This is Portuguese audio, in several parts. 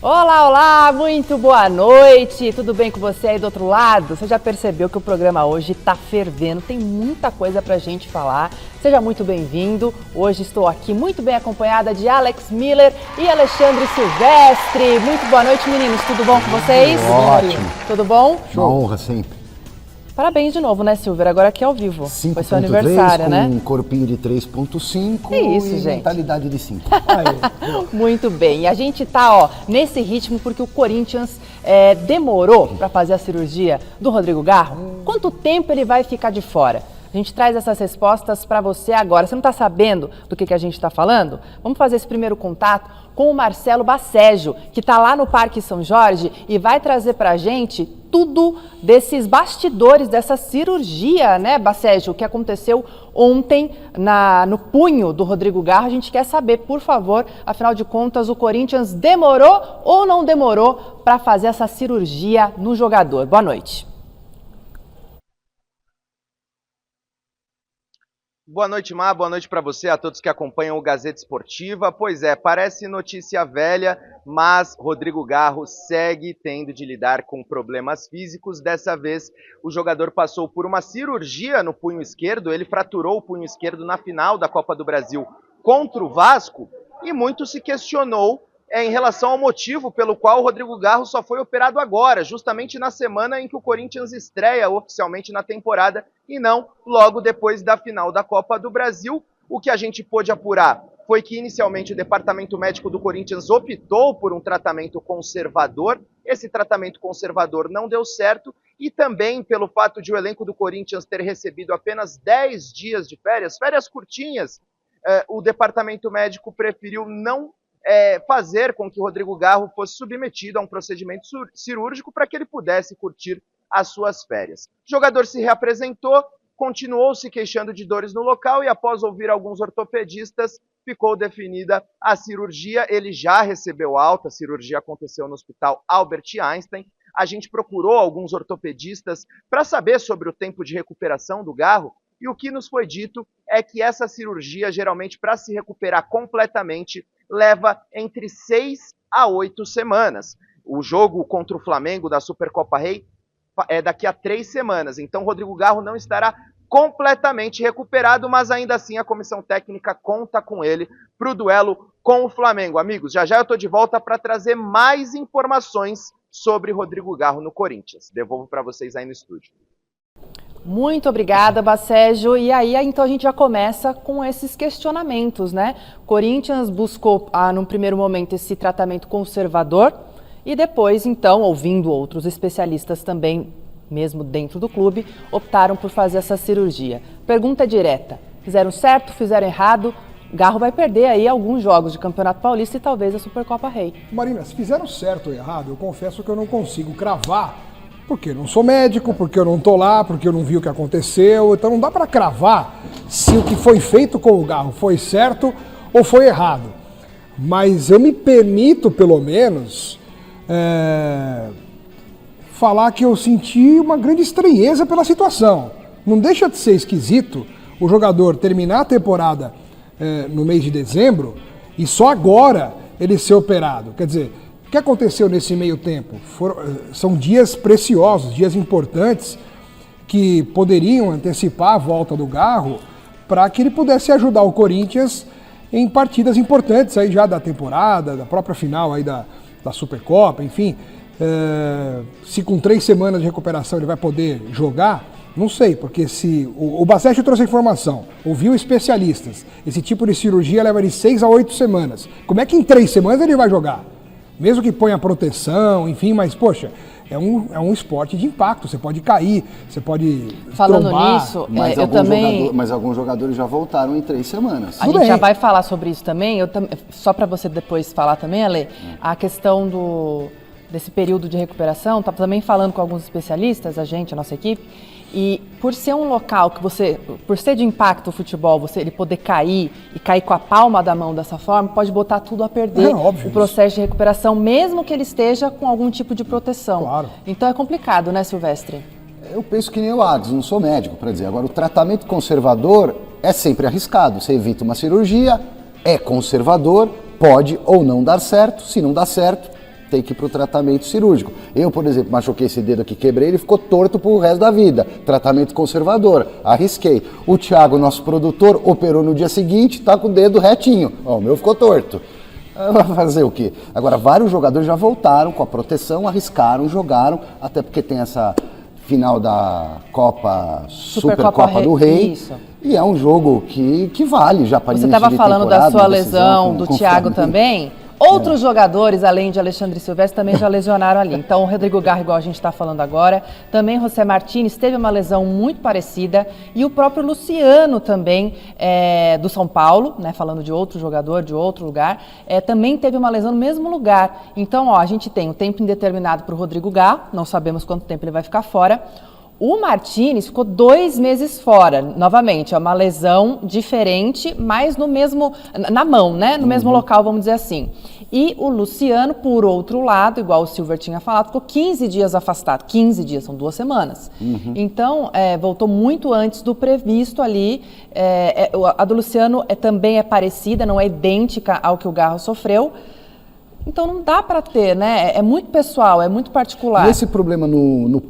Olá, olá, muito boa noite, tudo bem com você aí do outro lado? Você já percebeu que o programa hoje tá fervendo, tem muita coisa pra gente falar. Seja muito bem-vindo, hoje estou aqui muito bem acompanhada de Alex Miller e Alexandre Silvestre. Muito boa noite, meninos, tudo bom com vocês? Ótimo. Tudo bom? Uma honra sempre. Parabéns de novo, né, Silver? Agora aqui ao vivo. 5. Foi seu aniversário, 3, né? Com um corpinho de 3.5 Que isso, e gente. mentalidade de 5. Muito bem. E a gente tá, nesse ritmo porque o Corinthians demorou para fazer a cirurgia do Rodrigo Garro. Quanto tempo ele vai ficar de fora? A gente traz essas respostas para você agora. Você não está sabendo do que a gente está falando? Vamos fazer esse primeiro contato com o Marcelo Bacejo, que está lá no Parque São Jorge e vai trazer para a gente tudo desses bastidores dessa cirurgia, né, Bacejo, que aconteceu ontem no punho do Rodrigo Garro. A gente quer saber, por favor, afinal de contas, o Corinthians demorou ou não demorou para fazer essa cirurgia no jogador? Boa noite. Boa noite, Má. Boa noite para você, a todos que acompanham o Gazeta Esportiva. Pois é, parece notícia velha, mas Rodrigo Garro segue tendo de lidar com problemas físicos. Dessa vez, o jogador passou por uma cirurgia no punho esquerdo. Ele fraturou o punho esquerdo na final da Copa do Brasil contra o Vasco e muito se questionou em relação ao motivo pelo qual o Rodrigo Garro só foi operado agora, justamente na semana em que o Corinthians estreia oficialmente na temporada e não logo depois da final da Copa do Brasil. O que a gente pôde apurar foi que inicialmente o departamento médico do Corinthians optou por um tratamento conservador. Esse tratamento conservador não deu certo e também pelo fato de o elenco do Corinthians ter recebido apenas 10 dias de férias curtinhas, o departamento médico preferiu não fazer com que Rodrigo Garro fosse submetido a um procedimento cirúrgico para que ele pudesse curtir as suas férias. O jogador se reapresentou, continuou se queixando de dores no local e após ouvir alguns ortopedistas, ficou definida a cirurgia. Ele já recebeu alta, a cirurgia aconteceu no Hospital Albert Einstein. A gente procurou alguns ortopedistas para saber sobre o tempo de recuperação do Garro e o que nos foi dito é que essa cirurgia, geralmente, para se recuperar completamente, leva entre 6 a 8 semanas. O jogo contra o Flamengo da Supercopa Rei é daqui a 3 semanas. Então, Rodrigo Garro não estará completamente recuperado, mas ainda assim a comissão técnica conta com ele para o duelo com o Flamengo. Amigos, já eu estou de volta para trazer mais informações sobre Rodrigo Garro no Corinthians. Devolvo para vocês aí no estúdio. Muito obrigada, Bacejo. E aí, então, a gente já começa com esses questionamentos, né? Corinthians buscou, num primeiro momento, esse tratamento conservador e depois, então, ouvindo outros especialistas também, mesmo dentro do clube, optaram por fazer essa cirurgia. Pergunta direta. Fizeram certo? Fizeram errado? Garro vai perder aí alguns jogos de Campeonato Paulista e talvez a Supercopa Rei. Marina, se fizeram certo ou errado, eu confesso que eu não consigo cravar. Porque eu não sou médico, porque eu não tô lá, porque eu não vi o que aconteceu. Então não dá para cravar se o que foi feito com o Garro foi certo ou foi errado. Mas eu me permito, pelo menos, falar que eu senti uma grande estranheza pela situação. Não deixa de ser esquisito o jogador terminar a temporada no mês de dezembro e só agora ele ser operado. Quer dizer, o que aconteceu nesse meio tempo? São dias preciosos, dias importantes que poderiam antecipar a volta do Garro para que ele pudesse ajudar o Corinthians em partidas importantes aí já da temporada, da própria final aí da Supercopa, enfim. Se com 3 semanas de recuperação ele vai poder jogar, não sei, porque se o Bacejo trouxe a informação, ouviu especialistas, esse tipo de cirurgia leva de 6 a 8 semanas. Como é que em 3 semanas ele vai jogar? Mesmo que ponha proteção, enfim, mas, poxa, é um esporte de impacto, você pode cair, você pode Falando trombar. nisso, Mas alguns jogadores já voltaram em 3 semanas. A gente já vai falar sobre isso também, só para você depois falar também, Ale, a questão desse período de recuperação, tá também falando com alguns especialistas, a nossa equipe, e por ser um local que por ser de impacto o futebol, ele poder cair e cair com a palma da mão dessa forma, pode botar tudo a perder o processo de recuperação, mesmo que ele esteja com algum tipo de proteção. Claro. Então é complicado, né, Silvestre? Eu penso que nem o Adson, não sou médico para dizer. Agora, o tratamento conservador é sempre arriscado. Você evita uma cirurgia, é conservador, pode ou não dar certo. Se não dá certo, tem que ir para o tratamento cirúrgico. Eu, por exemplo, machuquei esse dedo aqui, quebrei, ele ficou torto pro resto da vida. Tratamento conservador, arrisquei. O Thiago, nosso produtor, operou no dia seguinte, tá com o dedo retinho. Ó, o meu ficou torto. Vai fazer o quê? Agora, vários jogadores já voltaram com a proteção, arriscaram, jogaram, até porque tem essa final da Supercopa do Rei. Isso. E é um jogo que vale já para início de temporada. Você estava falando da sua lesão, do Thiago também? Outros jogadores, além de Alexandre Silvestre, também já lesionaram ali. Então, o Rodrigo Garro, igual a gente está falando agora, também José Martínez teve uma lesão muito parecida, e o próprio Luciano também, do São Paulo, né, falando de outro jogador, de outro lugar, também teve uma lesão no mesmo lugar. Então, ó, a gente tem um tempo indeterminado para o Rodrigo Garro, não sabemos quanto tempo ele vai ficar fora. O Martínez ficou 2 meses fora, novamente, é uma lesão diferente, mas no mesmo, na mão, né? No mesmo local, vamos dizer assim. E o Luciano, por outro lado, igual o Silver tinha falado, ficou 15 dias afastado. 15 dias, são 2 semanas. Então, voltou muito antes do previsto ali. A do Luciano também é parecida, não é idêntica ao que o Garro sofreu. Então, não dá para ter, né? É muito pessoal, é muito particular. E esse problema no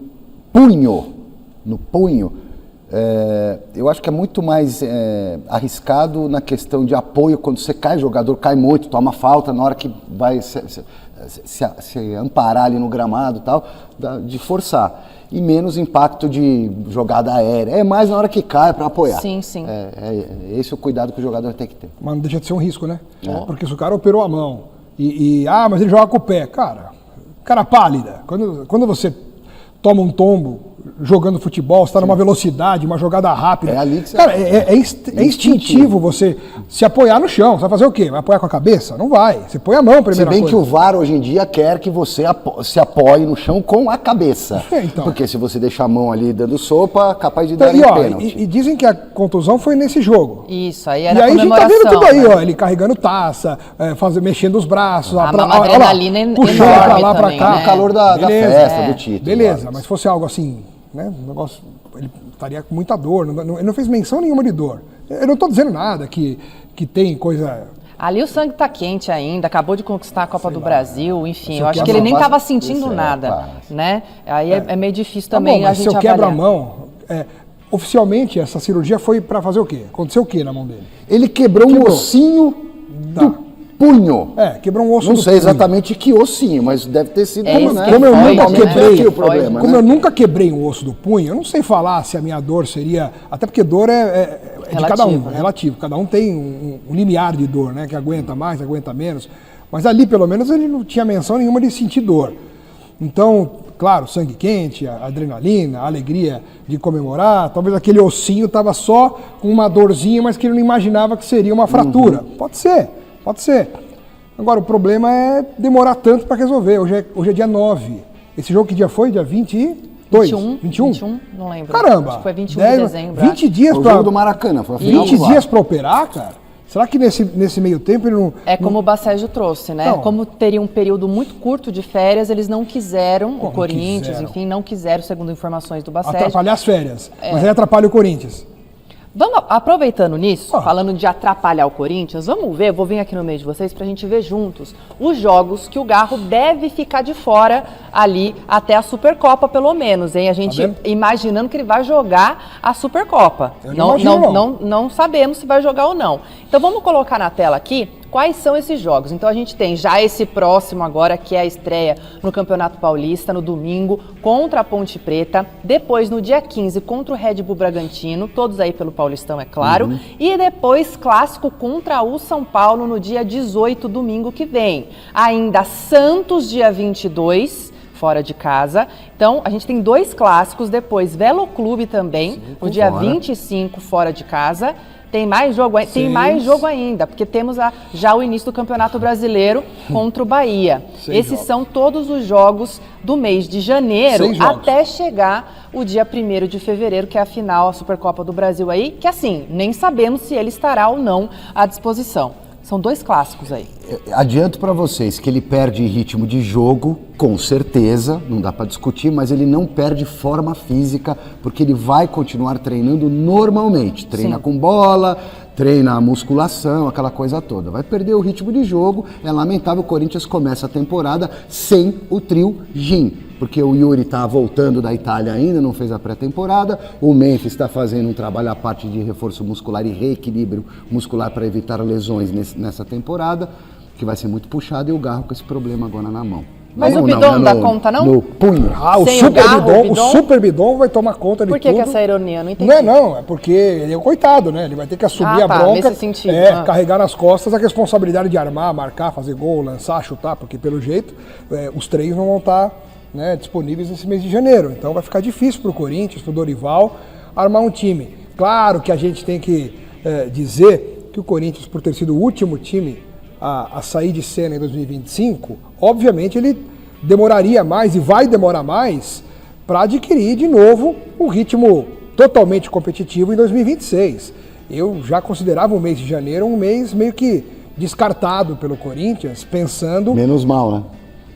punho, eu acho que é muito mais arriscado na questão de apoio. Quando você cai, o jogador cai muito, toma falta na hora que vai se amparar ali no gramado e tal, de forçar. E menos impacto de jogada aérea. É mais na hora que cai para apoiar. Sim, sim. Esse é o cuidado que o jogador tem que ter. Mas não deixa de ser um risco, né? Porque se o cara operou a mão mas ele joga com o pé. Cara pálida. Quando você toma um tombo jogando futebol, você está numa velocidade, uma jogada rápida. É ali que você... Cara, é instintivo você se apoiar no chão. Você vai fazer o quê? Vai apoiar com a cabeça? Não vai. Você põe a mão primeiro. Se bem que o VAR hoje em dia quer que você se apoie no chão com a cabeça. Então. Porque se você deixar a mão ali dando sopa, capaz de dar pênalti. E dizem que a contusão foi nesse jogo. Isso, aí era e aí a gente tá vendo tudo aí, né? ó. Ele carregando taça, mexendo os braços. Uma adrenalina puxando enorme pra lá, também, pra cá. O calor da festa, do título. Beleza, mas se fosse algo assim, né? Um negócio, ele estaria com muita dor. Ele não fez menção nenhuma de dor. Eu não estou dizendo nada que tem coisa... Ali o sangue tá quente ainda, acabou de conquistar a Copa do Brasil, enfim, eu acho que ele nem estava sentindo nada, né? Aí é meio difícil também a gente avaliar. Se eu quebro a mão, oficialmente essa cirurgia foi para fazer o quê? Aconteceu o quê na mão dele? Ele quebrou um ossinho do punho. Quebrou um osso Não do sei punho. exatamente que ossinho, mas deve ter sido Como eu nunca quebrei um osso do punho, eu não sei falar se a minha dor seria... Até porque dor é de cada um, né? É relativo. Cada um tem um limiar de dor, né? Que aguenta mais, aguenta menos. Mas ali, pelo menos, ele não tinha menção nenhuma de sentir dor. Então, claro, sangue quente, a adrenalina, a alegria de comemorar. Talvez aquele ossinho estava só com uma dorzinha, mas que ele não imaginava que seria uma fratura. Pode ser. Agora, o problema é demorar tanto para resolver. Hoje é dia 9. Esse jogo que dia foi? Dia 22? 21? Não lembro. Caramba. Acho que foi 21 de dezembro. 20 dias para... O jogo do Maracanã. Foi 20 dias para operar, cara? Será que nesse meio tempo ele não... É como o Bacégio trouxe, né? Então, como teria um período muito curto de férias, eles não quiseram, o Corinthians, enfim, não quiseram, segundo informações do Bacégio. Atrapalhar as férias. Mas aí atrapalha o Corinthians. Vamos, aproveitando nisso, falando de atrapalhar o Corinthians, vamos ver, vou vir aqui no meio de vocês pra gente ver juntos os jogos que o Garro deve ficar de fora ali até a Supercopa, pelo menos, hein? A gente imaginando que ele vai jogar a Supercopa. Não sabemos se vai jogar ou não. Então vamos colocar na tela aqui quais são esses jogos. Então a gente tem já esse próximo agora, que é a estreia no Campeonato Paulista, no domingo, contra a Ponte Preta. Depois, no dia 15, contra o Red Bull Bragantino, todos aí pelo Paulistão, é claro. E depois, clássico contra o São Paulo no dia 18, domingo que vem. Ainda Santos, dia 22, fora de casa. Então, a gente tem 2 clássicos. Depois, Velo Clube também, no dia 25, fora de casa. Tem mais jogo ainda, porque temos já o início do Campeonato Brasileiro contra o Bahia. Esses são todos os jogos do mês de janeiro até chegar o dia 1º de fevereiro, que é a final, a Supercopa do Brasil aí, que assim, nem sabemos se ele estará ou não à disposição. São 2 clássicos aí. Adianto para vocês que ele perde ritmo de jogo, com certeza, não dá para discutir, mas ele não perde forma física, porque ele vai continuar treinando normalmente. Treina com bola, treina a musculação, aquela coisa toda. Vai perder o ritmo de jogo, é lamentável. O Corinthians começa a temporada sem o trio Gin, porque o Yuri está voltando da Itália ainda, não fez a pré-temporada, o Memphis está fazendo um trabalho à parte de reforço muscular e reequilíbrio muscular para evitar lesões nessa temporada, que vai ser muito puxado, e o Garro com esse problema agora na mão. Mas o bidon não dá conta, não? No punho. O Sem super, o Garro, bidon, o bidon? o super bidon vai tomar conta de Por tudo. que essa ironia? Eu não entendi. Não, é porque ele é o coitado, né? Ele vai ter que assumir a tá, bronca, nesse sentido. carregar nas costas a responsabilidade de armar, marcar, fazer gol, lançar, chutar, porque pelo jeito os três não vão estar, né, disponíveis nesse mês de janeiro. Então vai ficar difícil para o Corinthians, para o Dorival, armar um time. Claro que a gente tem que dizer que o Corinthians, por ter sido o último time a sair de cena em 2025, obviamente ele demoraria mais e vai demorar mais para adquirir de novo um ritmo totalmente competitivo em 2026. Eu já considerava o mês de janeiro um mês meio que descartado pelo Corinthians, pensando... Menos mal, né?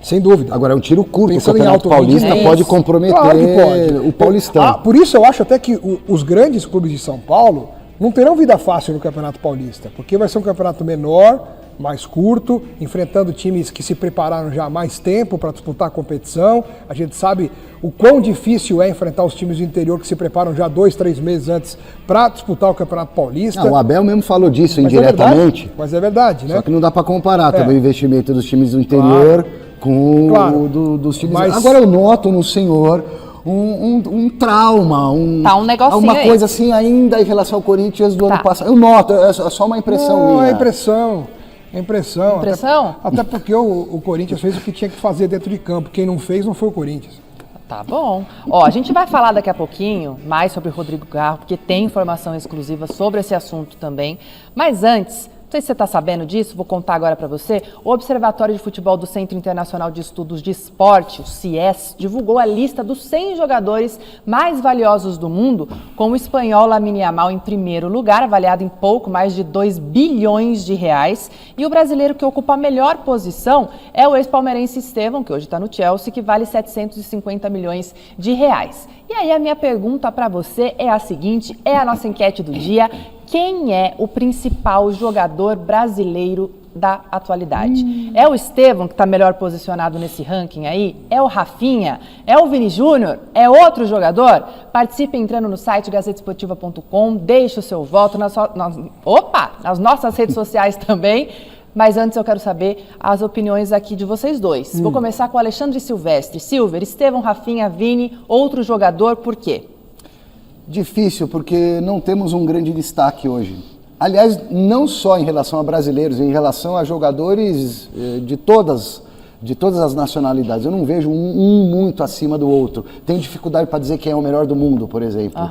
Sem dúvida. Agora é um tiro curto, Pensando o Campeonato em alto Paulista rendimento. pode comprometer Claro que pode. o Paulistão. Por isso eu acho até que os grandes clubes de São Paulo não terão vida fácil no Campeonato Paulista, porque vai ser um campeonato menor, mais curto, enfrentando times que se prepararam já há mais tempo para disputar a competição. A gente sabe o quão difícil é enfrentar os times do interior que se preparam já 2, 3 meses antes para disputar o Campeonato Paulista. Não, o Abel mesmo falou disso Mas indiretamente. Mas é verdade, né? Só que não dá para comparar também o investimento dos times do interior com o dos times... Mas... Agora eu noto no senhor um trauma, Tá um negocinho uma aí. coisa assim ainda em relação ao Corinthians do ano passado. Eu noto, é só uma impressão minha. É impressão. Impressão. Impressão? Até porque o Corinthians fez o que tinha que fazer dentro de campo. Quem não fez não foi o Corinthians. Tá bom. Ó, a gente vai falar daqui a pouquinho mais sobre o Rodrigo Garro, porque tem informação exclusiva sobre esse assunto também. Mas antes, não sei se você está sabendo disso, vou contar agora para você. O Observatório de Futebol do Centro Internacional de Estudos de Esporte, o CIES, divulgou a lista dos 100 jogadores mais valiosos do mundo, com o espanhol Lamine Yamal em primeiro lugar, avaliado em pouco mais de 2 bilhões de reais. E o brasileiro que ocupa a melhor posição é o ex-palmeirense Estevão, que hoje está no Chelsea, que vale 750 milhões de reais. E aí a minha pergunta para você é a seguinte, é a nossa enquete do dia: quem é o principal jogador brasileiro da atualidade? É o Estevão, que está melhor posicionado nesse ranking aí? É o Rafinha? É o Vini Júnior? É outro jogador? Participe entrando no site gazetesportiva.com, deixe o seu voto nas nossas redes sociais também. Mas antes eu quero saber as opiniões aqui de vocês dois. Vou começar com o Alexandre Silvestre. Silver, Estevão, Rafinha, Vini, outro jogador, por quê? Difícil, porque não temos um grande destaque hoje. Aliás, não só em relação a brasileiros, em relação a jogadores de todas as nacionalidades. Eu não vejo um muito acima do outro. Tenho dificuldade para dizer quem é o melhor do mundo, por exemplo.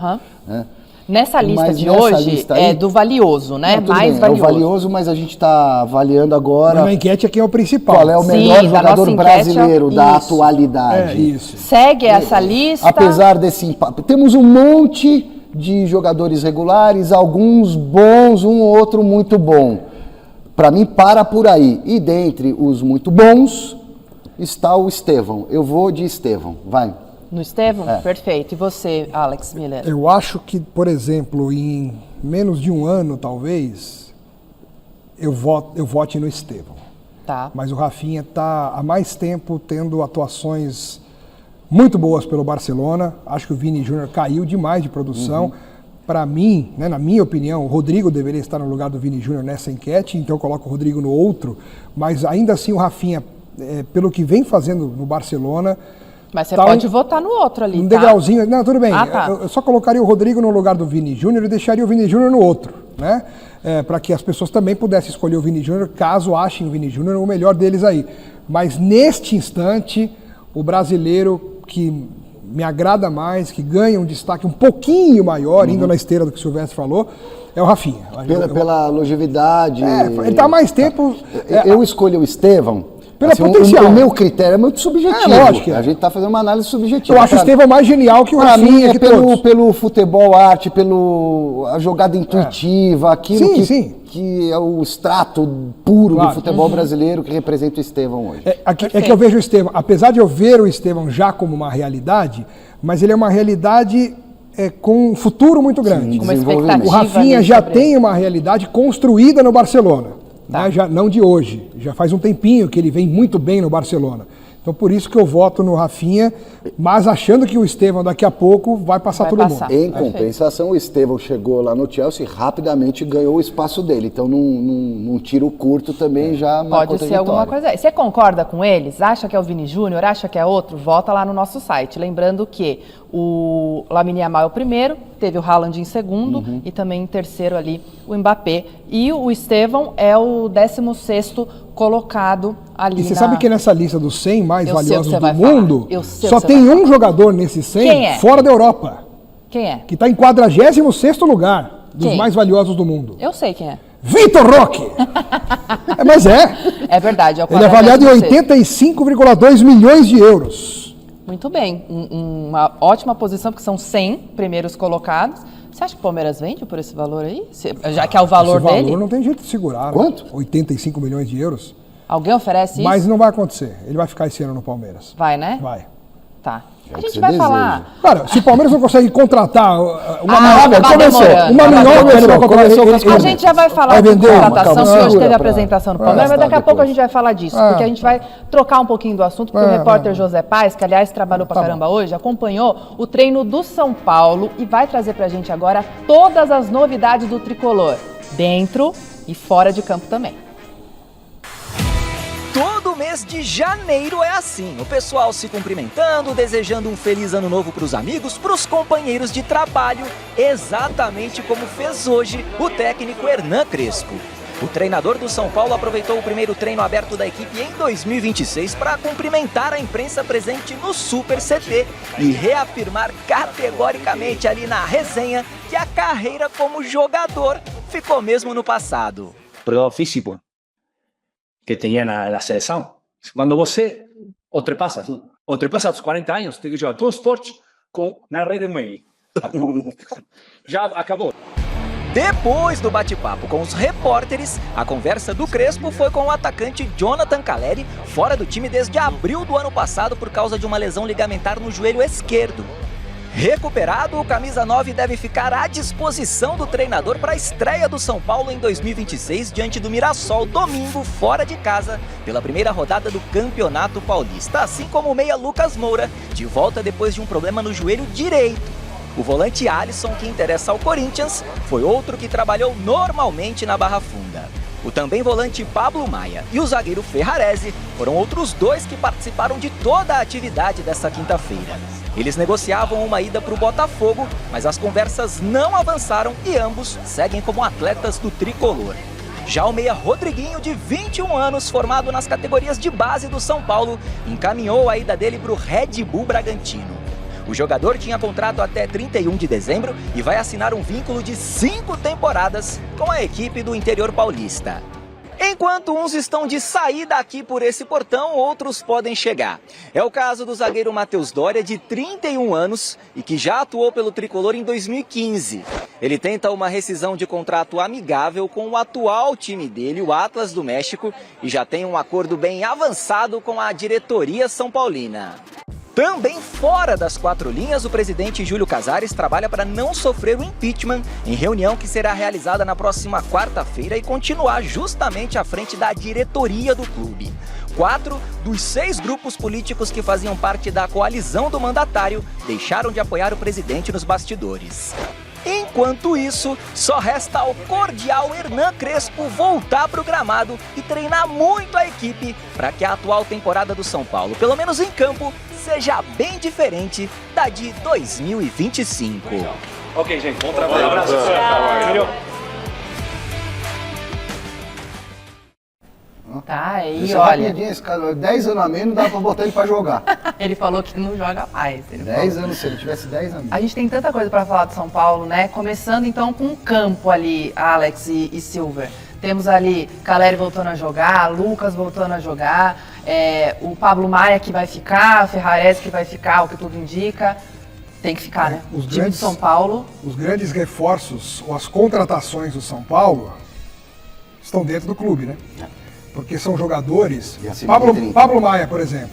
Né? Nessa lista Mas de nessa hoje lista aí, é do valioso, né? Não, Mais bem, valioso. É o valioso, mas a gente está avaliando agora Na enquete é quem é o principal. qual é o Sim, melhor da jogador nossa enquete, brasileiro da isso. atualidade. Isso. Segue essa lista. Apesar desse empate, temos um monte de jogadores regulares, alguns bons, um ou outro muito bom. Para mim, para por aí. E dentre os muito bons está o Estevão. Eu vou de Estevão. Vai. No Estevão? Perfeito. E você, Alex Miller? Eu acho que, por exemplo, em menos de um ano, talvez, eu vote no Estevão. Tá. Mas o Rafinha está há mais tempo tendo atuações muito boas pelo Barcelona. Acho que o Vini Júnior caiu demais de produção. Para mim, né, na minha opinião, o Rodrigo deveria estar no lugar do Vini Júnior nessa enquete, então eu coloco o Rodrigo no outro. Mas ainda assim o Rafinha, pelo que vem fazendo no Barcelona... Mas você pode votar no outro ali, Um tá? degrauzinho... Não, tudo bem. Tá. Eu só colocaria o Rodrigo no lugar do Vini Júnior e deixaria o Vini Júnior no outro, né? Para que as pessoas também pudessem escolher o Vini Júnior, caso achem o Vini Júnior o melhor deles aí. Mas neste instante, o brasileiro que me agrada mais, que ganha um destaque um pouquinho maior, indo na esteira do que o Silvestre falou, é o Rafinha. Pela longevidade. Ele está há mais tempo... Eu escolhi o Estevão. Pelo Assim, potencial. O meu critério é muito subjetivo. Lógico. A gente está fazendo uma análise subjetiva. Eu acho o Estevão mais genial que o Para mim Rafinha é de todos. pelo futebol arte, a jogada intuitiva, aquilo que é o extrato puro do futebol brasileiro que representa o Estevão hoje. É que eu vejo o Estevão, apesar de eu ver o Estevão já como uma realidade, mas ele é uma realidade com um futuro muito grande. Com uma expectativa O Rafinha ali já sobre tem uma realidade construída no Barcelona, Tá. né? Já, não de hoje, já faz um tempinho que ele vem muito bem no Barcelona. Então por isso que eu voto no Rafinha, mas achando que o Estevão daqui a pouco vai passar Vai todo passar. mundo. Em compensação, o Estevão chegou lá no Chelsea e rapidamente ganhou o espaço dele. Então, num tiro curto também já marcou Pode ser alguma coisa aí. Você concorda com eles? Acha que é o Vini Júnior? Acha que é outro? Vota lá no nosso site. Lembrando que o Lamine Yamal é o primeiro, teve o Haaland em segundo e também em terceiro ali o Mbappé. E o Estevão é o 16º colocado ali. E você sabe que nessa lista dos 100 mais Eu sei o que valiosos você do vai mundo, falar. Eu sei o só que você tem vai um jogador nesses 100 Quem é? fora da Europa, Quem é? que está em 46º lugar dos Quem? mais valiosos do mundo. Eu sei quem é. Vitor Roque! Mas é. É verdade. É o Ele é avaliado em 46º. 85,2 milhões de euros. Muito bem. Uma ótima posição, porque são 100 primeiros colocados. Você acha que o Palmeiras vende por esse valor aí? Já que é o valor Esse valor dele? não tem jeito de segurar. né? Quanto? 85 milhões de euros. Alguém oferece isso? Mas não vai acontecer. Ele vai ficar esse ano no Palmeiras. Vai, né? Vai. Tá. É A o gente que vai você falar. Cara, se o Palmeiras não consegue contratar uma Ah, tá demorando. uma minhoca, ele vai contratar. A gente já vai falar de vender contratação, calma, que hoje segura teve a pra- apresentação no pra Palmeiras, mas gastar daqui a pouco a depois. gente vai falar disso, porque a gente vai trocar um pouquinho do assunto, porque o repórter José Paes, que aliás trabalhou pra caramba hoje, acompanhou o treino do São Paulo e vai trazer pra gente agora todas as novidades do tricolor, dentro e fora de campo também. Todo mês de janeiro é assim, o pessoal se cumprimentando, desejando um feliz ano novo para os amigos, para os companheiros de trabalho, exatamente como fez hoje o técnico Hernan Crespo. O treinador do São Paulo aproveitou o primeiro treino aberto da equipe em 2026 para cumprimentar a imprensa presente no Super CT e reafirmar categoricamente ali na resenha que a carreira como jogador ficou mesmo no passado. Pro físico que tenía la selección. Cuando você ultrapassa os 40 anos, tem que jogar todo esporte com na rede meio. Já acabou. Depois do bate-papo com os repórteres, a conversa do Crespo foi com o atacante Jonathan Calleri, fora do time desde abril do ano passado por causa de uma lesão ligamentar no joelho esquerdo. Recuperado, o camisa 9 deve ficar à disposição do treinador para a estreia do São Paulo em 2026 diante do Mirassol, domingo, fora de casa, pela primeira rodada do Campeonato Paulista, assim como o meia Lucas Moura, de volta depois de um problema no joelho direito. O volante Alisson, que interessa ao Corinthians, foi outro que trabalhou normalmente na Barra Funda. O também volante Pablo Maia e o zagueiro Ferrarese foram outros dois que participaram de toda a atividade dessa quinta-feira. Eles negociavam uma ida para o Botafogo, mas as conversas não avançaram e ambos seguem como atletas do tricolor. Já o meia Rodriguinho, de 21 anos, formado nas categorias de base do São Paulo, encaminhou a ida dele para o Red Bull Bragantino. O jogador tinha contrato até 31 de dezembro e vai assinar um vínculo de 5 temporadas com a equipe do interior paulista. Enquanto uns estão de saída aqui por esse portão, outros podem chegar. É o caso do zagueiro Matheus Doria, de 31 anos e que já atuou pelo tricolor em 2015. Ele tenta uma rescisão de contrato amigável com o atual time dele, o Atlas do México, e já tem um acordo bem avançado com a diretoria são paulina. Também fora das quatro linhas, o presidente Júlio Casares trabalha para não sofrer o impeachment em reunião que será realizada na próxima quarta-feira e continuar justamente à frente da diretoria do clube. 4 dos 6 grupos políticos que faziam parte da coalizão do mandatário deixaram de apoiar o presidente nos bastidores. Enquanto isso, só resta ao cordial Hernan Crespo voltar para o gramado e treinar muito a equipe para que a atual temporada do São Paulo, pelo menos em campo, seja bem diferente da de 2025. Ok, gente, bom trabalho. Abraço. Tá, aí Isso é olha, rapidinho, esse cara, 10 anos a menos, não dá pra botar ele pra jogar. ele falou que não joga mais. Ele 10 falou. anos, se ele tivesse 10 anos. A gente tem tanta coisa para falar de São Paulo, né? Começando então com o campo ali, Alex e Silver. Temos ali Calleri voltando a jogar, Lucas voltando a jogar, o Pablo Maia que vai ficar, Ferrarese que vai ficar, o que tudo indica. Tem que ficar, né? Os O time grandes- de São Paulo. Os grandes reforços ou as contratações do São Paulo estão dentro do clube, né? Porque são jogadores. E acima de 30. Pablo Maia, por exemplo,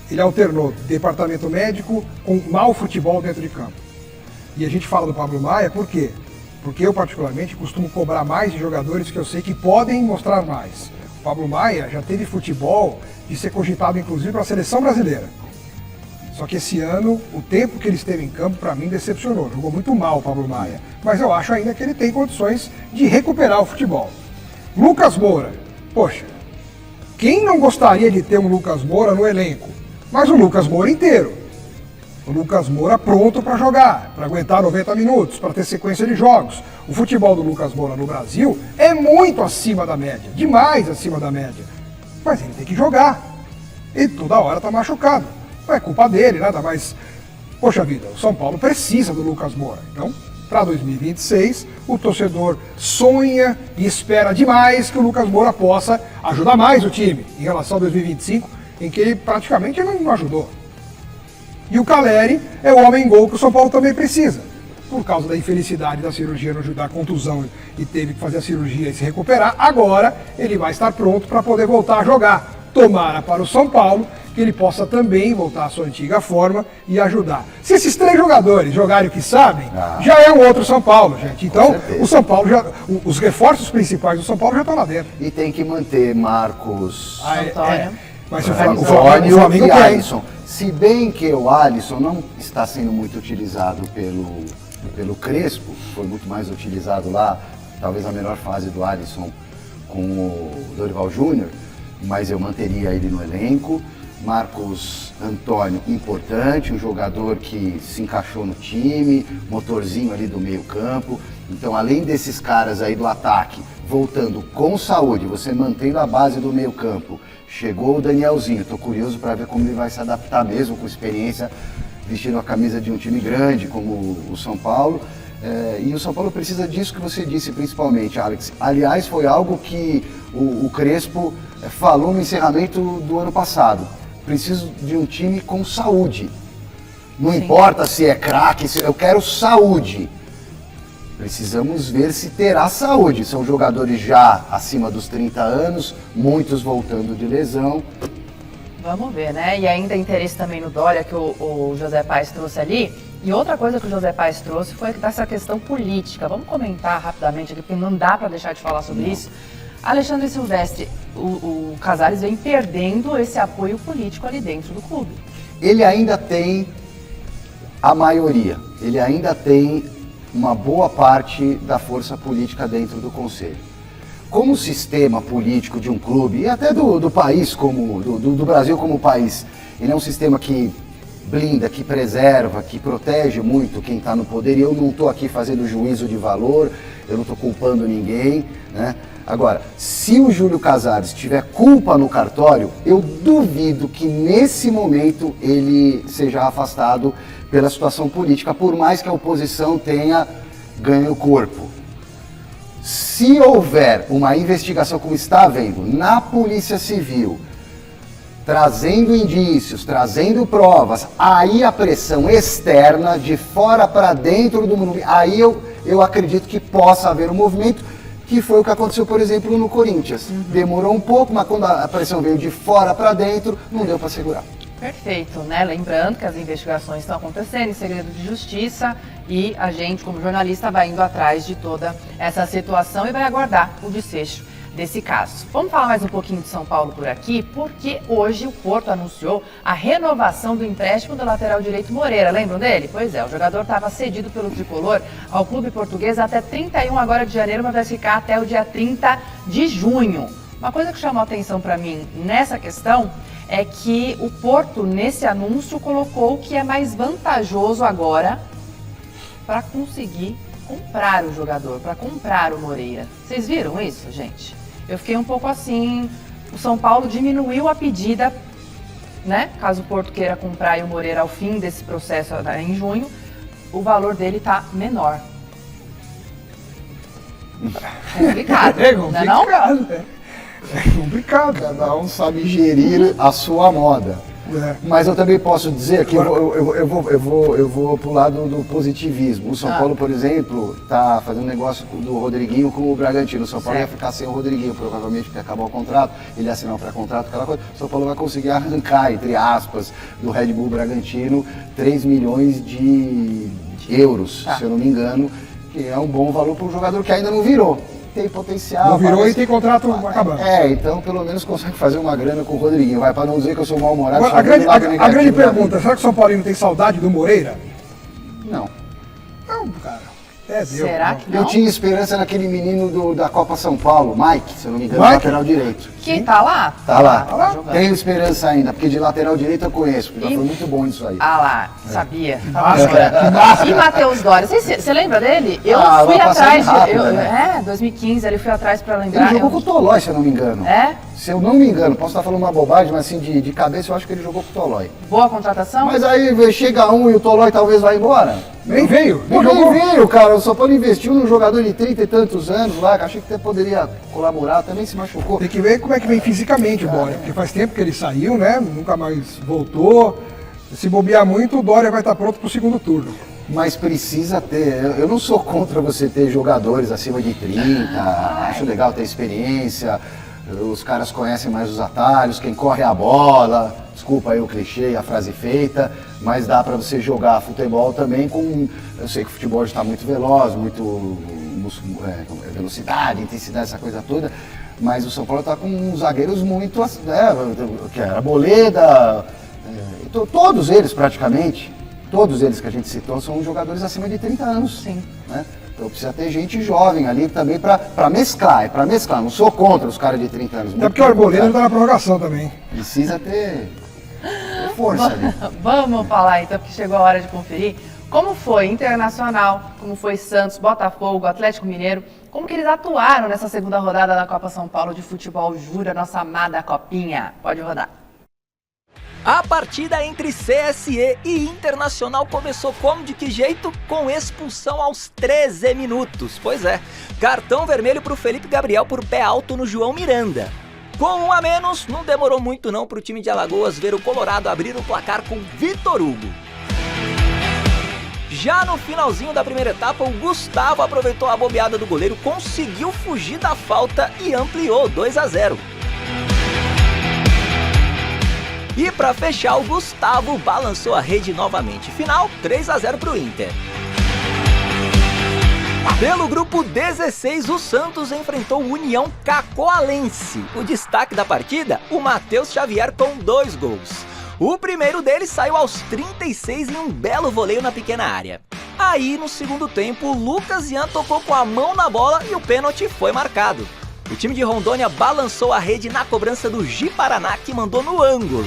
ele alternou departamento médico com mau futebol dentro de campo. E a gente fala do Pablo Maia por quê? Porque eu, particularmente, costumo cobrar mais de jogadores que eu sei que podem mostrar mais. O Pablo Maia já teve futebol de ser cogitado, inclusive, para a seleção brasileira. Só que esse ano, o tempo que ele esteve em campo, para mim, decepcionou. Jogou muito mal o Pablo Maia. Mas eu acho ainda que ele tem condições de recuperar o futebol. Lucas Moura. Poxa, quem não gostaria de ter um Lucas Moura no elenco? Mas o Lucas Moura inteiro. O Lucas Moura pronto para jogar, para aguentar 90 minutos, para ter sequência de jogos. O futebol do Lucas Moura no Brasil é muito acima da média, demais acima da média. Mas ele tem que jogar. Ele toda hora está machucado. Não é culpa dele, nada, mas, poxa vida, o São Paulo precisa do Lucas Moura. Então, para 2026, o torcedor sonha e espera demais que o Lucas Moura possa ajudar mais o time em relação a 2025, em que ele praticamente não ajudou. E o Calleri é o homem-gol que o São Paulo também precisa. Por causa da infelicidade da cirurgia, da contusão, e teve que fazer a cirurgia e se recuperar, agora ele vai estar pronto para poder voltar a jogar. Tomara para o São Paulo que ele possa também voltar à sua antiga forma e ajudar. Se esses 3 jogadores jogarem o que sabem, já é um outro São Paulo, gente. Então, o São Paulo os reforços principais do São Paulo já estão lá dentro. E tem que manter Marcos Antônio. Mas o Flamengo e tem. Alisson. Se bem que o Alisson não está sendo muito utilizado pelo Crespo, foi muito mais utilizado lá, talvez a melhor fase do Alisson com o Dorival Júnior, mas eu manteria ele no elenco. Marcos Antônio, importante, um jogador que se encaixou no time, motorzinho ali do meio campo. Então, além desses caras aí do ataque, voltando com saúde, você mantendo a base do meio campo, chegou o Danielzinho, estou curioso para ver como ele vai se adaptar mesmo, com experiência, vestindo a camisa de um time grande como o São Paulo. E o São Paulo precisa disso que você disse principalmente, Alex. Aliás, foi algo que o Crespo falou no encerramento do ano passado. Preciso de um time com saúde. Não importa se é craque, eu quero saúde. Precisamos ver se terá saúde. São jogadores já acima dos 30 anos, muitos voltando de lesão. Vamos ver, né? E ainda interesse também no Dória, que o José Paes trouxe ali. E outra coisa que o José Paes trouxe foi dessa questão política. Vamos comentar rapidamente aqui, porque não dá para deixar de falar sobre isso. Alexandre Silvestre, o Casares vem perdendo esse apoio político ali dentro do clube. Ele ainda tem a maioria, ele ainda tem uma boa parte da força política dentro do conselho. Como o sistema político de um clube, e até do país, do Brasil como país, ele é um sistema que blinda, que preserva, que protege muito quem está no poder, e eu não estou aqui fazendo juízo de valor, eu não estou culpando ninguém, né? Agora, se o Júlio Casares tiver culpa no cartório, eu duvido que nesse momento ele seja afastado pela situação política, por mais que a oposição tenha ganho corpo. Se houver uma investigação, como está havendo, na Polícia Civil, trazendo indícios, trazendo provas, aí a pressão externa, de fora para dentro do mundo, aí eu acredito que possa haver um movimento, que foi o que aconteceu, por exemplo, no Corinthians. Demorou um pouco, mas quando a pressão veio de fora para dentro, não deu para segurar. Perfeito, né? Lembrando que as investigações estão acontecendo em segredo de justiça e a gente, como jornalista, vai indo atrás de toda essa situação e vai aguardar o desfecho desse caso. Vamos falar mais um pouquinho de São Paulo por aqui, porque hoje o Porto anunciou a renovação do empréstimo do lateral direito Moreira. Lembram dele? Pois é, o jogador estava cedido pelo Tricolor ao clube português até 31 agora de janeiro, mas vai ficar até o dia 30 de junho. Uma coisa que chamou a atenção para mim nessa questão é que o Porto, nesse anúncio, colocou que é mais vantajoso agora para conseguir comprar o jogador, para comprar o Moreira. Vocês viram isso, gente? Eu fiquei um pouco assim, o São Paulo diminuiu a pedida, né? Caso o Porto queira comprar o Moreira ao fim desse processo em junho, o valor dele tá menor. É complicado, não é não? É complicado. Cada um sabe gerir a sua moda. Mas eu também posso dizer que eu vou pro lado do positivismo. O São Paulo, por exemplo, está fazendo negócio do Rodriguinho com o Bragantino. O São Paulo ia ficar sem o Rodriguinho, provavelmente, porque acabou o contrato, ele ia assinar o pré-contrato, aquela coisa. O São Paulo vai conseguir arrancar, entre aspas, do Red Bull Bragantino 3 milhões de euros, se eu não me engano, que é um bom valor para um jogador que ainda não virou. Tem potencial. Não virou e tem contrato acabando. Então pelo menos consegue fazer uma grana com o Rodriguinho. Vai, para não dizer que eu sou mal-humorado. Agora, a grande pergunta, será que o São Paulino tem saudade do Moreira? Não. Não, cara. Deus. Será que não? Eu tinha esperança naquele menino da Copa São Paulo, Mike, se eu não me engano, Mike? lateral direito. Que tá lá? Tá lá. jogando. Tenho esperança ainda, porque de lateral direito eu conheço, porque já foi muito bom nisso aí. Ah lá, sabia. máscara. E Matheus Doria, você lembra dele? Eu Ah, fui uma passagem atrás, rápida, né? 2015, ele fui atrás pra Ele lembrar. jogou com o Tolói, se eu não me engano. É? Se eu não me engano, posso estar falando uma bobagem, mas assim, de cabeça eu acho que ele jogou com o Tolói. Boa contratação? Mas aí chega um e o Tolói talvez vá embora. Nem veio. Nem veio, cara. O São Paulo investiu num jogador de 30 e tantos anos lá, que achei que até poderia colaborar, também se machucou. Tem que ver como é que vem fisicamente o Dória, porque faz tempo que ele saiu, né? Nunca mais voltou. Se bobear muito, o Dória vai estar pronto pro segundo turno. Mas precisa ter. Eu não sou contra você ter jogadores acima de 30, acho legal ter experiência. Os caras conhecem mais os atalhos, quem corre a bola. Desculpa aí o clichê e a frase feita, mas dá para você jogar futebol também com. Eu sei que o futebol está muito veloz, muito velocidade, intensidade, essa coisa toda, mas o São Paulo está com zagueiros muito. Que era Arboleda, todos eles praticamente, todos eles que a gente citou são jogadores acima de 30 anos. Sim. Né? Então precisa ter gente jovem ali também para mesclar, não sou contra os caras de 30 anos. Até porque o Arboleda está na prorrogação também. Precisa ter força ali. Vamos falar então, porque chegou a hora de conferir como foi Internacional, como foi Santos, Botafogo, Atlético Mineiro, como que eles atuaram nessa segunda rodada da Copa São Paulo de Futebol Júnior, nossa amada Copinha. Pode rodar. A partida entre CSE e Internacional começou como de que jeito? Com expulsão aos 13 minutos. Pois é, cartão vermelho para o Felipe Gabriel por pé alto no João Miranda. Com um a menos, não demorou muito não para o time de Alagoas ver o Colorado abrir o placar com Vitor Hugo. Já no finalzinho da primeira etapa, o Gustavo aproveitou a bobeada do goleiro, conseguiu fugir da falta e ampliou 2-0. E para fechar, o Gustavo balançou a rede novamente. Final 3-0 para o Inter. Pelo grupo 16, o Santos enfrentou o União Cacoalense. O destaque da partida, o Matheus Xavier com 2 gols. O primeiro deles saiu aos 36 em um belo voleio na pequena área. Aí, no segundo tempo, o Lucas Ian tocou com a mão na bola e o pênalti foi marcado. O time de Rondônia balançou a rede na cobrança do Gi Paraná, que mandou no ângulo.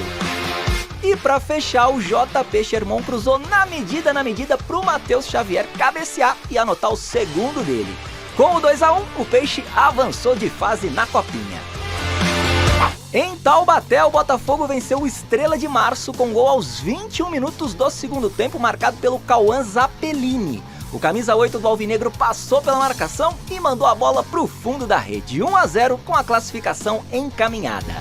E para fechar, o JP Sherman cruzou na medida pro Matheus Xavier cabecear e anotar o segundo dele. Com o 2-1, o Peixe avançou de fase na Copinha. Em Taubaté, o Botafogo venceu o Estrela de Março com gol aos 21 minutos do segundo tempo, marcado pelo Cauã Zappellini. O camisa 8 do Alvinegro passou pela marcação e mandou a bola pro fundo da rede, 1-0 com a classificação encaminhada.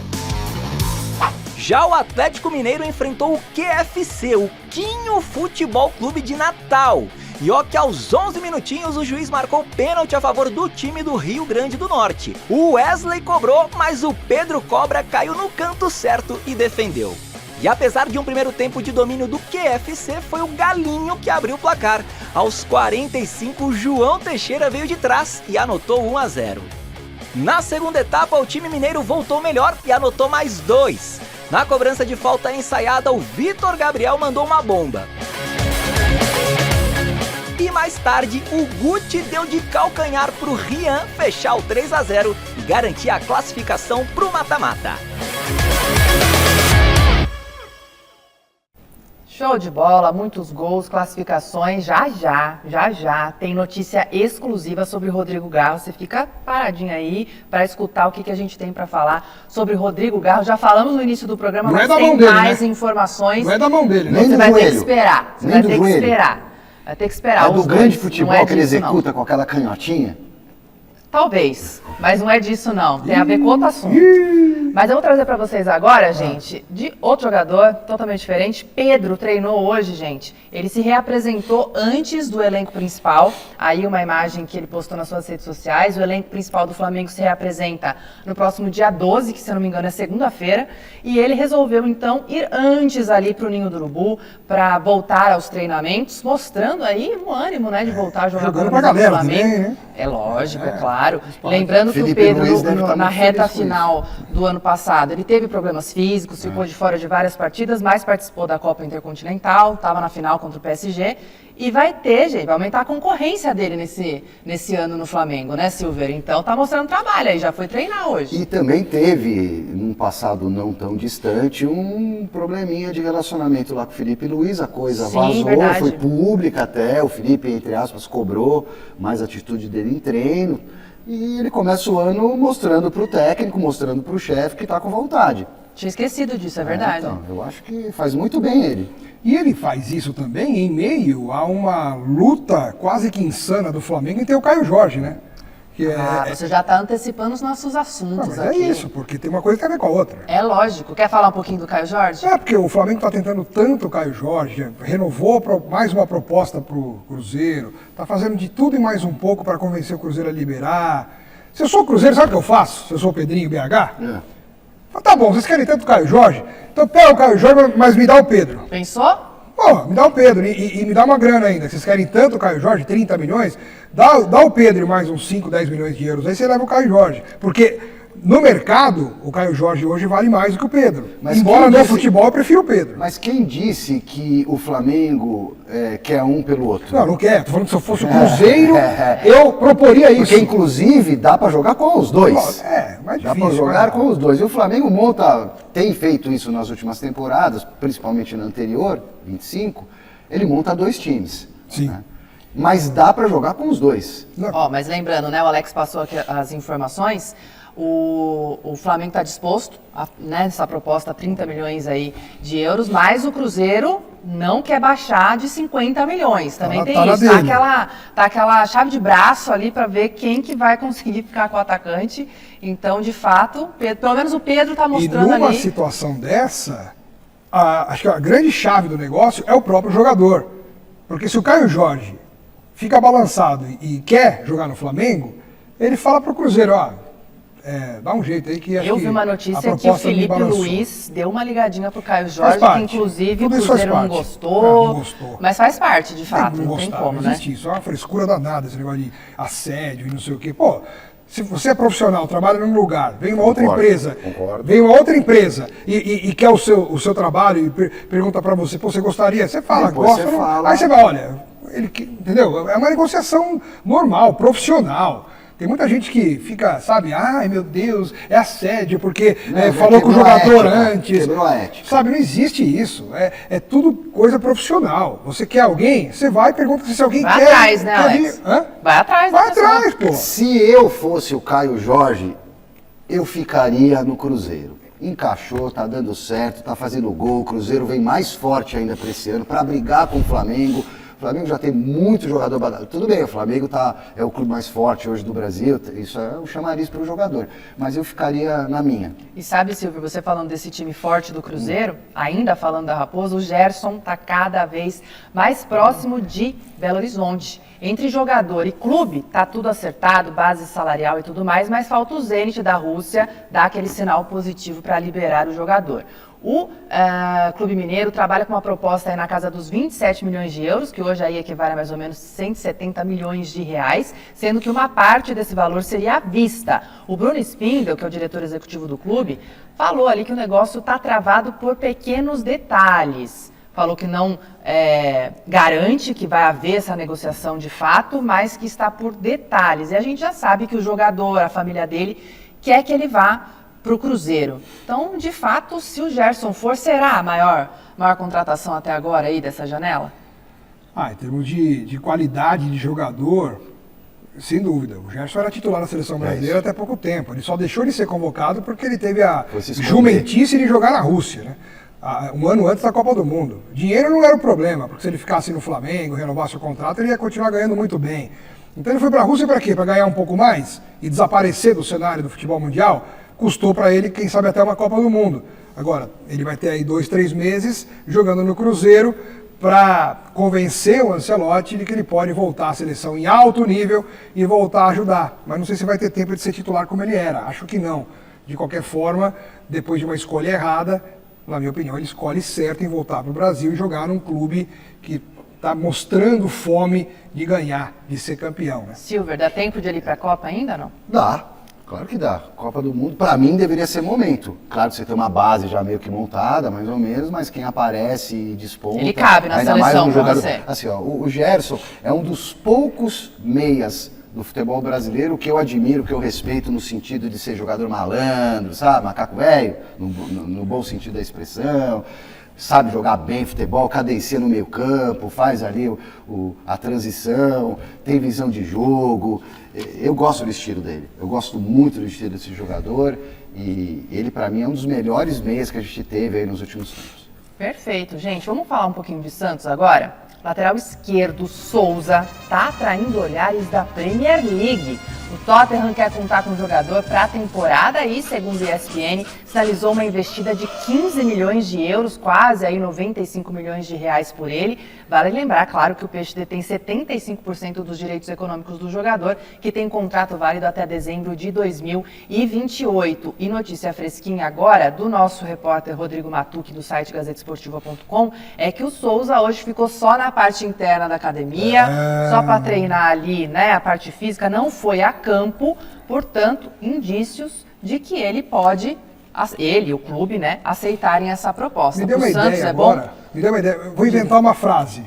Já o Atlético Mineiro enfrentou o QFC, o Quinho Futebol Clube de Natal. E ó que aos 11 minutinhos o juiz marcou pênalti a favor do time do Rio Grande do Norte. O Wesley cobrou, mas o Pedro Cobra caiu no canto certo e defendeu. E apesar de um primeiro tempo de domínio do QFC, foi o Galinho que abriu o placar. Aos 45, o João Teixeira veio de trás e anotou 1-0. Na segunda etapa, o time mineiro voltou melhor e anotou mais 2. Na cobrança de falta ensaiada, o Vitor Gabriel mandou uma bomba. E mais tarde, o Guti deu de calcanhar pro Rian fechar o 3-0 e garantir a classificação pro mata-mata. Show de bola, muitos gols, classificações, já tem notícia exclusiva sobre Rodrigo Garro. Você fica paradinho aí para escutar o que a gente tem para falar sobre Rodrigo Garro. Já falamos no início do programa, mas tem mais informações. Não é da mão dele, né? Você vai ter que esperar, vai ter que esperar. É do grande futebol que ele executa com aquela canhotinha? Talvez, mas não é disso não, tem a ver com outro assunto. Mas eu vou trazer para vocês agora, gente, de outro jogador totalmente diferente. Pedro treinou hoje, gente. Ele se reapresentou antes do elenco principal. Aí uma imagem que ele postou nas suas redes sociais. O elenco principal do Flamengo se reapresenta no próximo dia 12, que se eu não me engano é segunda-feira. E ele resolveu então ir antes ali para o Ninho do Urubu para voltar aos treinamentos, mostrando aí um ânimo, né, de voltar a jogar jogando pra galera também, né? É lógico, é claro. Lembrando que o Felipe Pedro, Luiz deve estar na muito reta feliz com final do ano passado, ele teve problemas físicos, ficou de fora de várias partidas, mas participou da Copa Intercontinental, estava na final contra o PSG. E vai ter, gente, vai aumentar a concorrência dele nesse ano no Flamengo, né, Silver? Então tá mostrando trabalho aí, já foi treinar hoje. E também teve, num passado não tão distante, um probleminha de relacionamento lá com o Felipe Luiz, a coisa Sim, vazou, verdade. foi pública até, o Felipe, entre aspas, cobrou mais atitude dele em treino, e ele começa o ano mostrando para o técnico, mostrando para o chefe que está com vontade. Tinha esquecido disso, é verdade. Então, eu acho que faz muito bem ele. E ele faz isso também em meio a uma luta quase que insana do Flamengo em ter o Caio Jorge, né? Que Você já tá antecipando os nossos assuntos mas é aqui. isso, porque tem uma coisa que tem a ver com a outra. É lógico. Quer falar um pouquinho do Caio Jorge? É, porque o Flamengo está tentando tanto o Caio Jorge, renovou mais uma proposta para o Cruzeiro, está fazendo de tudo e mais um pouco para convencer o Cruzeiro a liberar. Se eu sou o Cruzeiro, sabe o que eu faço? Se eu sou o Pedrinho BH? Tá bom, vocês querem tanto o Caio Jorge? Então pega o Caio Jorge, mas me dá o Pedro. Pensou? Pô, me dá o Pedro e me dá uma grana ainda. Vocês querem tanto o Caio Jorge, 30 milhões? Dá o Pedro e mais uns 5, 10 milhões de euros. Aí você leva o Caio Jorge. Porque no mercado, o Caio Jorge hoje vale mais do que o Pedro. Mas Embora quem no disse- futebol eu prefiro o Pedro. Mas quem disse que o Flamengo quer um pelo outro? Não quer. Tô falando que se eu fosse o Cruzeiro, eu proporia isso. Porque, inclusive, dá para jogar com os dois. Mais Dá difícil. para jogar né? com os dois. E o Flamengo tem feito isso nas últimas temporadas, principalmente na anterior, 25, ele monta 2 times. Sim. Né? Mas dá para jogar com os dois. Ó, mas lembrando, né, o Alex passou aqui as informações, o Flamengo está disposto a, nessa proposta, 30 milhões aí de euros, mas o Cruzeiro não quer baixar de 50 milhões. Também tem tá na isso. dele. Tá aquela chave de braço ali para ver quem que vai conseguir ficar com o atacante. Então, de fato, pelo menos o Pedro está E mostrando numa ali. situação dessa, acho que a grande chave do negócio é o próprio jogador. Porque se o Caio Jorge fica balançado e quer jogar no Flamengo, ele fala pro Cruzeiro, dá um jeito aí que acho Eu que vi uma a notícia que o proposta me Felipe balançou. Luiz deu uma ligadinha pro Caio Jorge, parte. que inclusive Tudo o isso faz Cruzeiro não parte. gostou, Não gostou. mas faz parte, de fato, Tem que não tem gostar, como, não né? existe isso, é uma frescura danada esse negócio de assédio e não sei o quê. Pô, se você é profissional, trabalha num lugar, vem uma outra Concordo, empresa, concordo. vem uma outra empresa e quer o seu trabalho e pergunta pra você, pô, você gostaria? Você fala, Depois gosta, você não? fala. Aí você vai, olha, entendeu? É uma negociação normal, profissional. Tem muita gente que fica, sabe, ai meu Deus, é assédio, porque Não, falou com o quebrou a jogador ética, antes. quebrou a ética. Sabe, não existe isso. É tudo coisa profissional. Você quer alguém, você vai e pergunta se alguém Vai quer. atrás, né, quer Alex? vir. Hã? Vai atrás, Vai né, pessoal? atrás, pô. Se eu fosse o Caio Jorge, eu ficaria no Cruzeiro. Encaixou, tá dando certo, tá fazendo gol. O Cruzeiro vem mais forte ainda para esse ano, para brigar com o Flamengo. O Flamengo já tem muito jogador badalado. Tudo bem, o Flamengo é o clube mais forte hoje do Brasil, isso é um chamariz para o jogador. Mas eu ficaria na minha. E sabe, Silvio, você falando desse time forte do Cruzeiro, ainda falando da Raposa, o Gerson está cada vez mais próximo de Belo Horizonte. Entre jogador e clube, tá tudo acertado, base salarial e tudo mais, mas falta o Zenit da Rússia dar aquele sinal positivo para liberar o jogador. O Clube Mineiro trabalha com uma proposta aí na casa dos 27 milhões de euros, que hoje aí equivale a mais ou menos 170 milhões de reais, sendo que uma parte desse valor seria à vista. O Bruno Spindel, que é o diretor executivo do clube, falou ali que o negócio está travado por pequenos detalhes. Falou que não garante que vai haver essa negociação de fato, mas que está por detalhes. E a gente já sabe que o jogador, a família dele, quer que ele vá para o Cruzeiro. Então, de fato, se o Gerson for, será a maior contratação até agora aí dessa janela? Em termos de qualidade de jogador, sem dúvida. O Gerson era titular da seleção brasileira até pouco tempo. Ele só deixou de ser convocado porque ele teve a Foi se esconder. jumentice de jogar na Rússia, né? um ano antes da Copa do Mundo. Dinheiro não era o problema, porque se ele ficasse no Flamengo, renovasse o contrato, ele ia continuar ganhando muito bem. Então ele foi para a Rússia para quê? Para ganhar um pouco mais e desaparecer do cenário do futebol mundial? Custou para ele, quem sabe, até uma Copa do Mundo. Agora, ele vai ter aí 2, 3 meses jogando no Cruzeiro para convencer o Ancelotti de que ele pode voltar à seleção em alto nível e voltar a ajudar. Mas não sei se vai ter tempo de ser titular como ele era. Acho que não. De qualquer forma, depois de uma escolha errada, na minha opinião, ele escolhe certo em voltar para o Brasil e jogar num clube que está mostrando fome de ganhar, de ser campeão. Né? Silver, dá tempo de ele ir para a Copa ainda, não? Dá, claro que dá. Copa do Mundo, para mim, deveria ser momento. Claro que você tem uma base já meio que montada, mais ou menos, mas quem aparece e desponta... Ele cabe na ainda seleção mais um jogador. você. Assim, ó, o Gerson é um dos poucos meias do futebol brasileiro que eu admiro, que eu respeito no sentido de ser jogador malandro, sabe? Macaco velho, no bom sentido da expressão. Sabe jogar bem futebol, cadencia no meio campo, faz ali a transição, tem visão de jogo. Eu gosto do estilo dele, eu gosto muito do estilo desse jogador e ele, para mim, é um dos melhores meias que a gente teve aí nos últimos tempos. Perfeito, gente. Vamos falar um pouquinho de Santos agora? Lateral esquerdo, Souza, está atraindo olhares da Premier League. O Tottenham quer contar com o jogador para a temporada e, segundo o ESPN, sinalizou uma investida de 15 milhões de euros, quase aí 95 milhões de reais por ele. Vale lembrar, claro, que o Peixe detém 75% dos direitos econômicos do jogador, que tem contrato válido até dezembro de 2028. E notícia fresquinha agora do nosso repórter Rodrigo Matucci, do site gazetesportiva.com, é que o Souza hoje ficou só na parte interna da academia, só para treinar ali, né, a parte física, não foi a campo, portanto, indícios de que ele pode, ele e o clube, né, aceitarem essa proposta. Me deu uma Santos ideia é bom? agora, me deu uma ideia, eu vou inventar uma frase.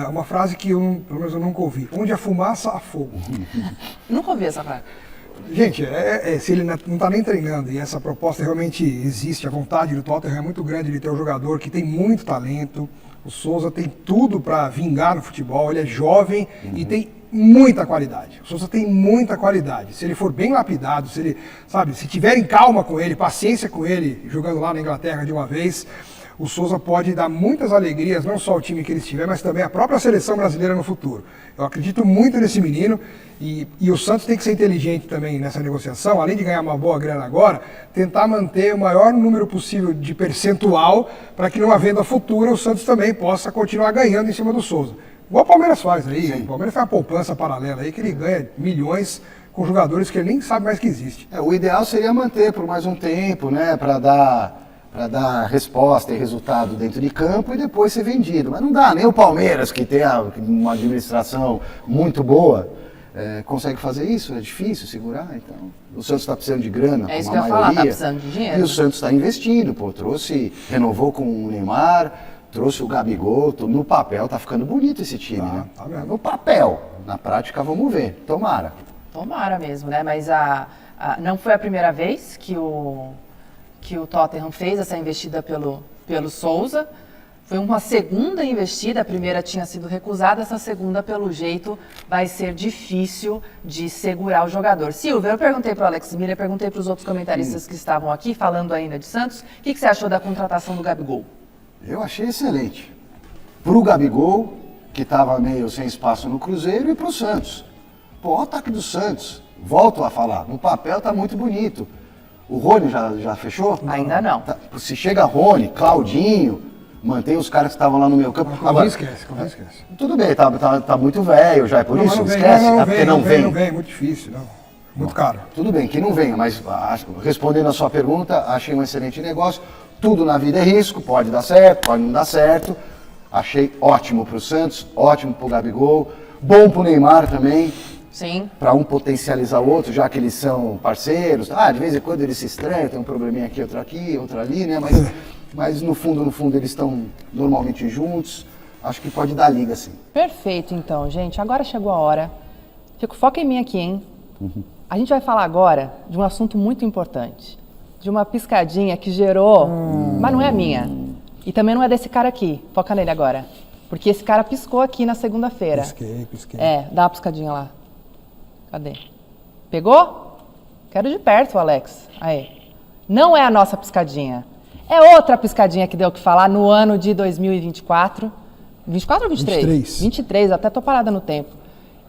Uma frase que pelo menos eu nunca ouvi. Onde a fumaça, há fogo. Nunca ouvi essa frase. Gente, se ele não está nem treinando e essa proposta realmente existe, a vontade do Tottenham é muito grande de ter um jogador que tem muito talento. O Souza tem tudo para vingar no futebol, ele é jovem e tem muita qualidade. O Souza tem muita qualidade. Se ele for bem lapidado, se ele, sabe, se tiverem calma com ele, paciência com ele, jogando lá na Inglaterra de uma vez, o Souza pode dar muitas alegrias, não só ao time que ele estiver, mas também à própria seleção brasileira no futuro. Eu acredito muito nesse menino e o Santos tem que ser inteligente também nessa negociação, além de ganhar uma boa grana agora, tentar manter o maior número possível de percentual para que numa venda futura o Santos também possa continuar ganhando em cima do Souza. Igual o Palmeiras faz aí, o Palmeiras faz uma poupança paralela aí que ele ganha milhões com jogadores que ele nem sabe mais que existe. O ideal seria manter por mais um tempo, né, para dar resposta e resultado dentro de campo e depois ser vendido. Mas não dá, nem o Palmeiras, que tem uma administração muito boa, consegue fazer isso, é difícil segurar, então. O Santos está precisando de grana, É isso como que a eu ia falar, maioria. tá precisando de dinheiro. E o Santos está investindo, renovou com o Neymar, trouxe o Gabigol, no papel tá ficando bonito esse time, né? Tá vendo? No papel, na prática vamos ver, tomara. Tomara mesmo, né? Mas não foi a primeira vez que o Tottenham fez essa investida pelo Souza. Foi uma segunda investida, a primeira tinha sido recusada, essa segunda, pelo jeito, vai ser difícil de segurar o jogador. Silvia, eu perguntei para o Alex Miller, perguntei para os outros comentaristas que estavam aqui, falando ainda de Santos, o que você achou da contratação do Gabigol? Eu achei excelente. Pro Gabigol, que estava meio sem espaço no Cruzeiro, e pro Santos. Pô, o ataque do Santos, volto a falar, no papel tá muito bonito. O Rony já fechou? Ainda não. Se chega Rony, Claudinho, mantém os caras que estavam lá no meu campo. Agora esquece. Tudo bem, tá muito velho já, é por isso? Não vem, Esquece? não É porque não vem. Não vem, muito difícil, não. Muito caro. Tudo bem, que não venha, mas respondendo a sua pergunta, achei um excelente negócio. Tudo na vida é risco, pode dar certo, pode não dar certo. Achei ótimo pro Santos, ótimo pro Gabigol, bom pro Neymar também. Sim. Para um potencializar o outro, já que eles são parceiros. De vez em quando eles se estranham, tem um probleminha aqui, outro ali, né? Mas no fundo eles estão normalmente juntos. Acho que pode dar liga, sim. Perfeito, então, gente. Agora chegou a hora. Foca em mim aqui, hein? A gente vai falar agora de um assunto muito importante. De uma piscadinha que gerou... Mas não é a minha. E também não é desse cara aqui. Foca nele agora. Porque esse cara piscou aqui na segunda-feira. Pisquei. Dá uma piscadinha lá. Cadê? Pegou? Quero de perto, Alex. Aí. Não é a nossa piscadinha. É outra piscadinha que deu o que falar no ano de 2024. 24 ou 23? 23. 23, até tô parada no tempo.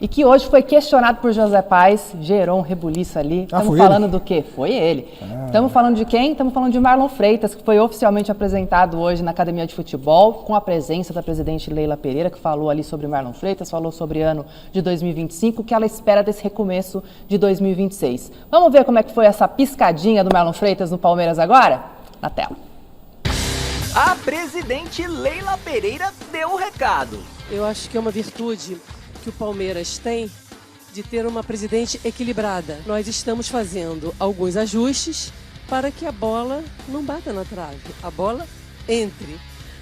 E que hoje foi questionado por José Paes, gerou um rebuliço ali. Estamos falando ele? do quê? Foi ele. Estamos falando de quem? Estamos falando de Marlon Freitas, que foi oficialmente apresentado hoje na Academia de Futebol, com a presença da presidente Leila Pereira, que falou ali sobre Marlon Freitas, falou sobre o ano de 2025, que ela espera desse recomeço de 2026. Vamos ver como é que foi essa piscadinha do Marlon Freitas no Palmeiras agora? Na tela. A presidente Leila Pereira deu o recado. Eu acho que é uma virtude que o Palmeiras tem de ter uma presidente equilibrada. Nós estamos fazendo alguns ajustes para que a bola não bata na trave, a bola entre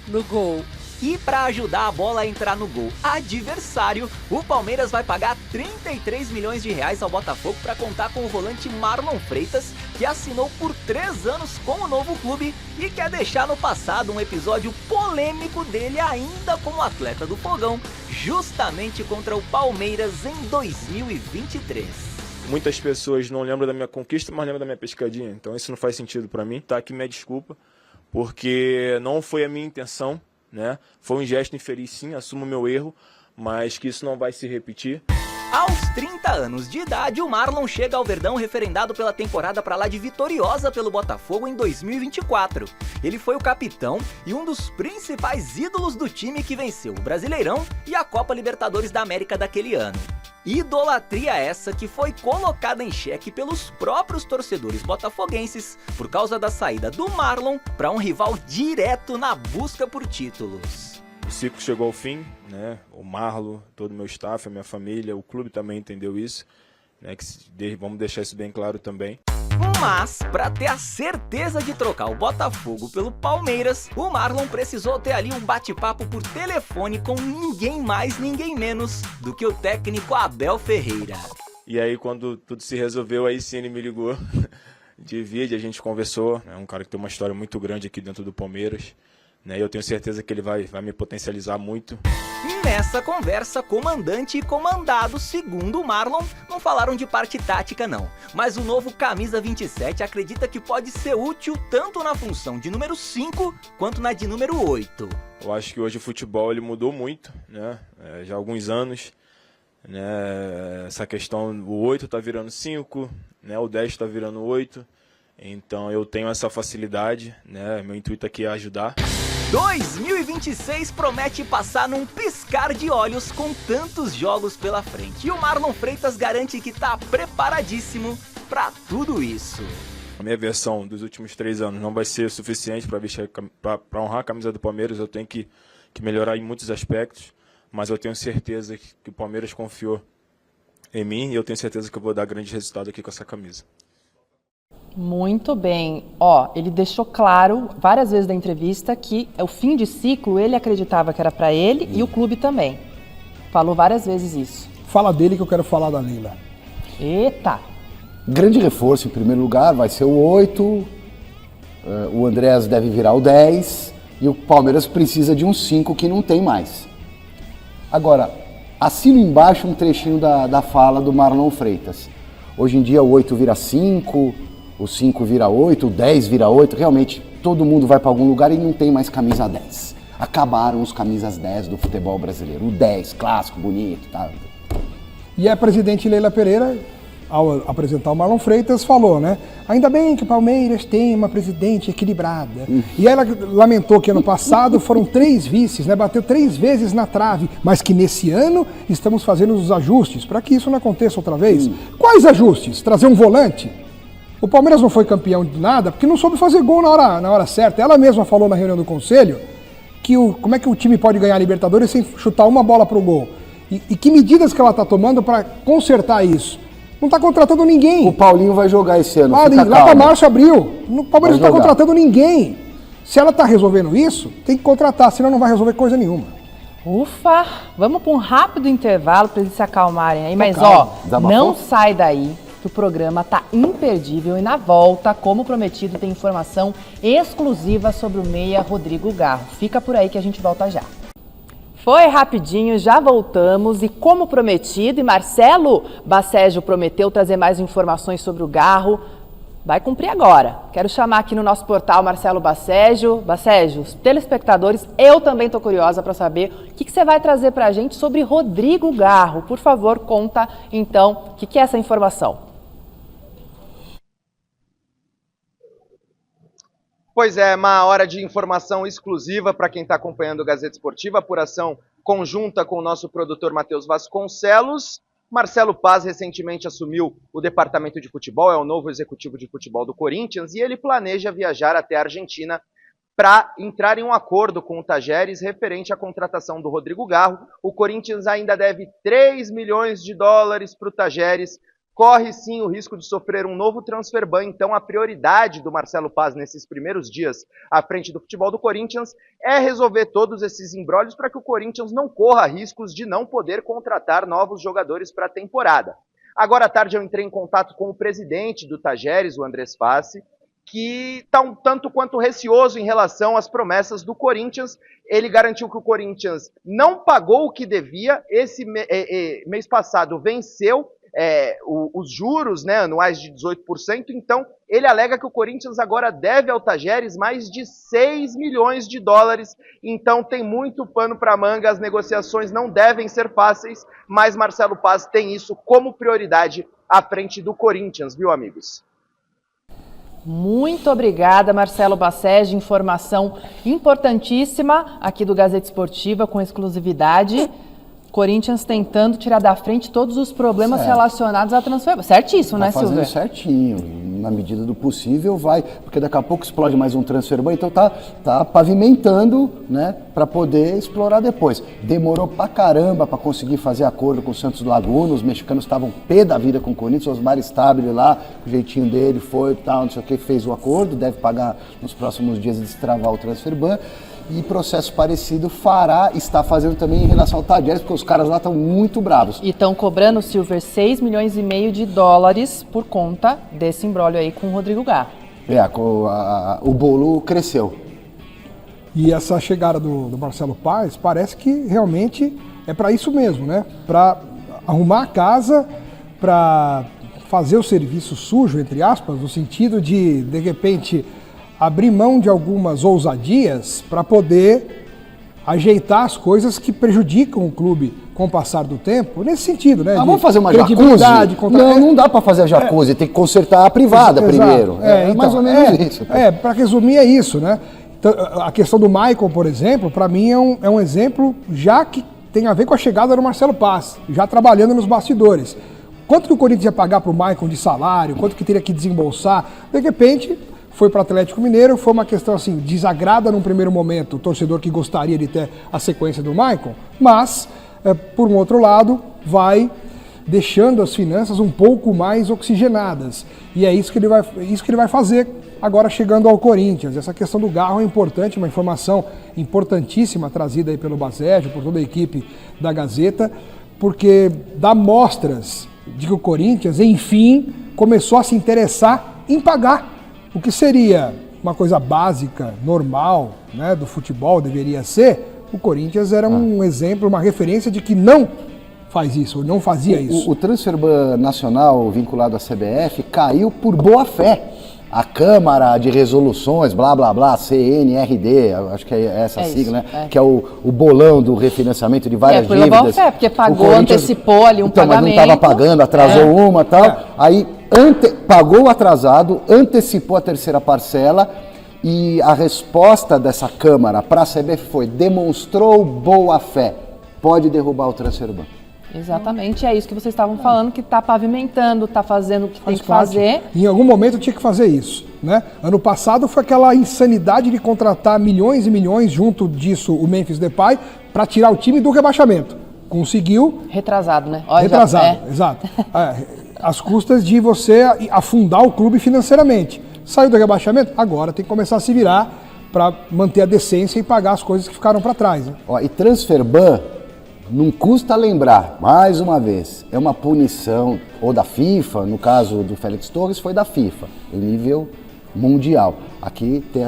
no gol. E para ajudar a bola a entrar no gol adversário, o Palmeiras vai pagar 33 milhões de reais ao Botafogo para contar com o volante Marlon Freitas, que assinou por 3 anos com o novo clube e quer deixar no passado um episódio polêmico dele ainda como atleta do Fogão, justamente contra o Palmeiras em 2023. Muitas pessoas não lembram da minha conquista, mas lembram da minha pescadinha. Então isso não faz sentido para mim. Tá aqui minha desculpa, porque não foi a minha intenção, né? Foi um gesto infeliz, sim, assumo meu erro, mas que isso não vai se repetir. Aos 30 anos de idade, o Marlon chega ao Verdão referendado pela temporada pra lá de vitoriosa pelo Botafogo em 2024. Ele foi o capitão e um dos principais ídolos do time que venceu o Brasileirão e a Copa Libertadores da América daquele ano. Idolatria essa que foi colocada em xeque pelos próprios torcedores botafoguenses por causa da saída do Marlon para um rival direto na busca por títulos. O ciclo chegou ao fim, né? O Marlon, todo o meu staff, a minha família, o clube também entendeu isso, né? Vamos deixar isso bem claro também. Mas, para ter a certeza de trocar o Botafogo pelo Palmeiras, o Marlon precisou ter ali um bate-papo por telefone com ninguém mais, ninguém menos do que o técnico Abel Ferreira. E aí, quando tudo se resolveu, aí sim ele me ligou de vídeo, a gente conversou. É um cara que tem uma história muito grande aqui dentro do Palmeiras, né? E eu tenho certeza que ele vai me potencializar muito. Nessa conversa, comandante e comandado, segundo o Marlon, não falaram de parte tática não. Mas o novo camisa 27 acredita que pode ser útil tanto na função de número 5 quanto na de número 8. Eu acho que hoje o futebol ele mudou muito, né? Já há alguns anos, né? Essa questão, o 8 tá virando 5, né? O 10 tá virando 8. Então eu tenho essa facilidade, né? Meu intuito aqui é ajudar. 2026 promete passar num piscar de olhos com tantos jogos pela frente. E o Marlon Freitas garante que tá preparadíssimo para tudo isso. A minha versão dos últimos 3 anos não vai ser suficiente para honrar a camisa do Palmeiras. Eu tenho que melhorar em muitos aspectos, mas eu tenho certeza que o Palmeiras confiou em mim e eu tenho certeza que eu vou dar grande resultado aqui com essa camisa. Muito bem. Ó, ele deixou claro várias vezes da entrevista que o fim de ciclo ele acreditava que era para ele e o clube também. Falou várias vezes isso. Fala dele que eu quero falar da Leila. Eita! Grande reforço, em primeiro lugar, vai ser o 8, o Andrés deve virar o 10 e o Palmeiras precisa de um 5 que não tem mais. Agora, assino embaixo um trechinho da fala do Marlon Freitas. Hoje em dia o 8 vira 5, o 5 vira 8, o 10 vira 8, realmente todo mundo vai para algum lugar e não tem mais camisa 10. Acabaram os camisas 10 do futebol brasileiro, o 10, clássico, bonito, tá? E a presidente Leila Pereira, ao apresentar o Marlon Freitas, falou, né? Ainda bem que o Palmeiras tem uma presidente equilibrada. E ela lamentou que ano passado foram 3 vices, né? Bateu 3 vezes na trave, mas que nesse ano estamos fazendo os ajustes para que isso não aconteça outra vez. Quais ajustes? Trazer um volante? O Palmeiras não foi campeão de nada porque não soube fazer gol na hora certa. Ela mesma falou na reunião do conselho que como é que o time pode ganhar a Libertadores sem chutar uma bola pro gol. E que medidas que ela está tomando para consertar isso? Não está contratando ninguém. O Paulinho vai jogar esse ano. Lá para março, abril. O Palmeiras não está contratando ninguém. Se ela está resolvendo isso, tem que contratar, senão não vai resolver coisa nenhuma. Ufa! Vamos para um rápido intervalo para eles se acalmarem aí. Mas ó, não sai daí, que o programa tá imperdível e na volta, como prometido, tem informação exclusiva sobre o meia Rodrigo Garro. Fica por aí que a gente volta já. Foi rapidinho, já voltamos e como prometido, e Marcelo Baceggio prometeu trazer mais informações sobre o Garro, vai cumprir agora. Quero chamar aqui no nosso portal Marcelo Baceggio. Baceggio, os telespectadores, eu também estou curiosa para saber o que você vai trazer para a gente sobre Rodrigo Garro. Por favor, conta então o que é essa informação. Pois é, uma hora de informação exclusiva para quem está acompanhando o Gazeta Esportiva, apuração conjunta com o nosso produtor Matheus Vasconcelos. Marcelo Paz recentemente assumiu o departamento de futebol, é o novo executivo de futebol do Corinthians, e ele planeja viajar até a Argentina para entrar em um acordo com o Tajeres referente à contratação do Rodrigo Garro. O Corinthians ainda deve 3 milhões de dólares para o Tajeres. Corre sim o risco de sofrer um novo transfer ban, então a prioridade do Marcelo Paz nesses primeiros dias à frente do futebol do Corinthians é resolver todos esses imbróglios para que o Corinthians não corra riscos de não poder contratar novos jogadores para a temporada. Agora à tarde eu entrei em contato com o presidente do Tajeres, o Andrés Fassi, que está um tanto quanto receoso em relação às promessas do Corinthians. Ele garantiu que o Corinthians não pagou o que devia, esse mês passado venceu os juros, né, anuais de 18%, então ele alega que o Corinthians agora deve ao Tajeres mais de 6 milhões de dólares, então tem muito pano para manga, as negociações não devem ser fáceis, mas Marcelo Paz tem isso como prioridade à frente do Corinthians, viu, amigos? Muito obrigada, Marcelo Baceggio, informação importantíssima aqui do Gazeta Esportiva com exclusividade. Corinthians tentando tirar da frente todos os problemas relacionados à transferência. Certíssimo, né, Silvio? Fazendo certinho. Na medida do possível vai, porque daqui a pouco explode mais um transfer ban, então tá pavimentando, né, para poder explorar depois. Demorou pra caramba para conseguir fazer acordo com o Santos Laguna, os mexicanos estavam pé da vida com o Corinthians, o Osmar Stabile lá, o jeitinho dele foi, tal, não sei o que, fez o acordo, deve pagar nos próximos dias e destravar o transfer ban. E processo parecido está fazendo também em relação ao Tajeres, porque os caras lá estão muito bravos. E estão cobrando, Silver, 6 milhões e meio de dólares por conta desse imbróglio aí com o Rodrigo Garro. O bolo cresceu. E essa chegada do Marcelo Paz parece que realmente é para isso mesmo, né? Para arrumar a casa, para fazer o serviço sujo, entre aspas, no sentido de repente, abrir mão de algumas ousadias para poder ajeitar as coisas que prejudicam o clube com o passar do tempo, nesse sentido, né? Vamos fazer uma jacuzzi? Não dá para fazer a jacuzzi, tem que consertar a privada primeiro. Então, mais ou menos isso. Para resumir é isso, né? Então, a questão do Maicon, por exemplo, para mim é um exemplo já que tem a ver com a chegada do Marcelo Paz, já trabalhando nos bastidores. Quanto que o Corinthians ia pagar para o Maicon de salário, quanto que teria que desembolsar, de repente foi para o Atlético Mineiro, foi uma questão assim, desagrada num primeiro momento o torcedor que gostaria de ter a sequência do Maicon, mas, por um outro lado, vai deixando as finanças um pouco mais oxigenadas. E é isso que ele vai fazer agora chegando ao Corinthians. Essa questão do Garro é importante, uma informação importantíssima trazida aí pelo Baceggio, por toda a equipe da Gazeta, porque dá mostras de que o Corinthians, enfim, começou a se interessar em pagar. O que seria uma coisa básica, normal, né, do futebol, deveria ser, o Corinthians era um exemplo, uma referência de que não faz isso, não fazia isso. O transfer ban nacional vinculado à CBF caiu por boa fé. A Câmara de Resoluções, blá, blá, blá, CNRD, acho que é essa sigla, né? Que é o bolão do refinanciamento de várias dívidas. Por boa fé, porque pagou, antecipou ali um pagamento. Mas não estava pagando, atrasou uma e tal. Aí pagou o atrasado, antecipou a terceira parcela e a resposta dessa Câmara para a CBF foi: demonstrou boa fé, pode derrubar o transfer ban. Exatamente, é isso que vocês estavam falando, que está pavimentando, está fazendo o que tem que fazer. Em algum momento tinha que fazer isso, né? Ano passado foi aquela insanidade de contratar milhões e milhões, junto disso o Memphis Depay, para tirar o time do rebaixamento. Conseguiu. Retrasado, né? Retrasado, exato. Às custas de você afundar o clube financeiramente. Saiu do rebaixamento, agora tem que começar a se virar para manter a decência e pagar as coisas que ficaram para trás. Né? E transfer ban, não custa lembrar, mais uma vez, é uma punição, ou da FIFA, no caso do Félix Torres, foi da FIFA, em nível mundial. Aqui tem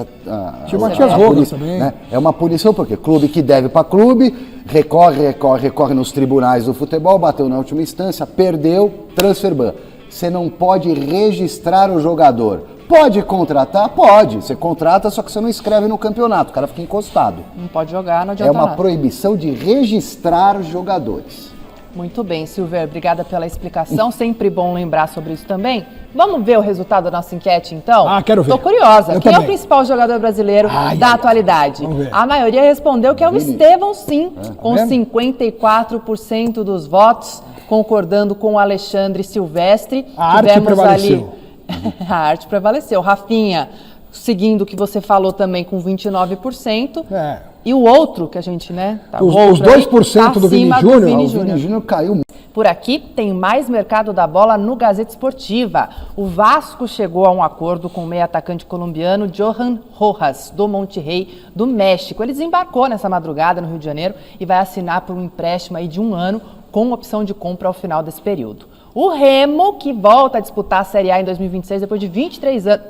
Tinha o Matias Rojas também. Né? É uma punição porque clube que deve para clube, recorre nos tribunais do futebol, bateu na última instância, perdeu, transfer ban. você não pode registrar o jogador. Pode contratar? Pode. Você contrata, só que você não escreve no campeonato, o cara fica encostado. Não pode jogar, não É adianta uma nada. proibição de registrar jogadores. Muito bem, Silver, obrigada pela explicação. Sempre bom lembrar sobre isso também. Vamos ver o resultado da nossa enquete, então? Ah, quero ver. Tô curiosa. Eu Quem é o também. principal jogador brasileiro da atualidade? Vamos ver. A maioria respondeu que é o Estevão, sim, com vendo? 54% dos votos, concordando com o Alexandre Silvestre. A arte prevaleceu. A arte prevaleceu. Rafinha, seguindo o que você falou também, com 29%. É. E o outro que a gente, né? Tá, Os o outro 2% aí, do Vini acima Júnior. Vini O Júnior. Vini Júnior caiu. Por aqui tem mais mercado da bola no Gazeta Esportiva. O Vasco chegou a um acordo com o meio atacante colombiano Johan Rojas, do Monterrey, do México. Ele desembarcou nessa madrugada no Rio de Janeiro e vai assinar por um empréstimo aí de 1 ano com opção de compra ao final desse período. O Remo, que volta a disputar a Série A em 2026 depois de 23 anos,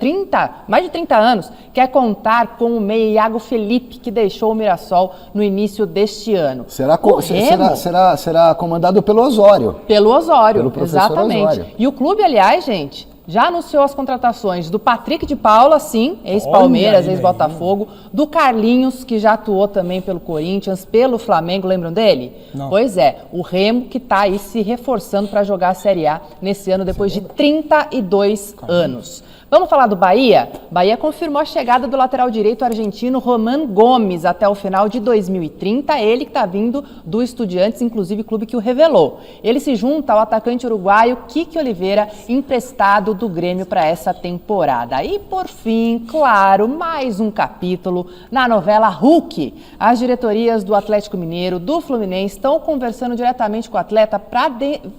mais de 30 anos, quer contar com o meia Iago Felipe, que deixou o Mirassol no início deste ano. Será, O Remo, será comandado pelo Osório. pelo Osório, Pelo professor exatamente. Osório. E o clube, aliás, gente, já anunciou as contratações do Patrick de Paula, sim, ex-Palmeiras, Olha aí, ex-Botafogo, do Carlinhos, que já atuou também pelo Corinthians, pelo Flamengo, lembram dele? Não. Pois é, o Remo que está aí se reforçando para jogar a Série A nesse ano, depois de 32 anos. Vamos falar do Bahia? Bahia confirmou a chegada do lateral direito argentino Roman Gomes até o final de 2030. Ele que está vindo do Estudiantes, inclusive clube que o revelou. Ele se junta ao atacante uruguaio Kiki Oliveira, emprestado do Grêmio para essa temporada. E por fim, claro, mais um capítulo na novela Hulk. As diretorias do Atlético Mineiro, do Fluminense, estão conversando diretamente com o atleta para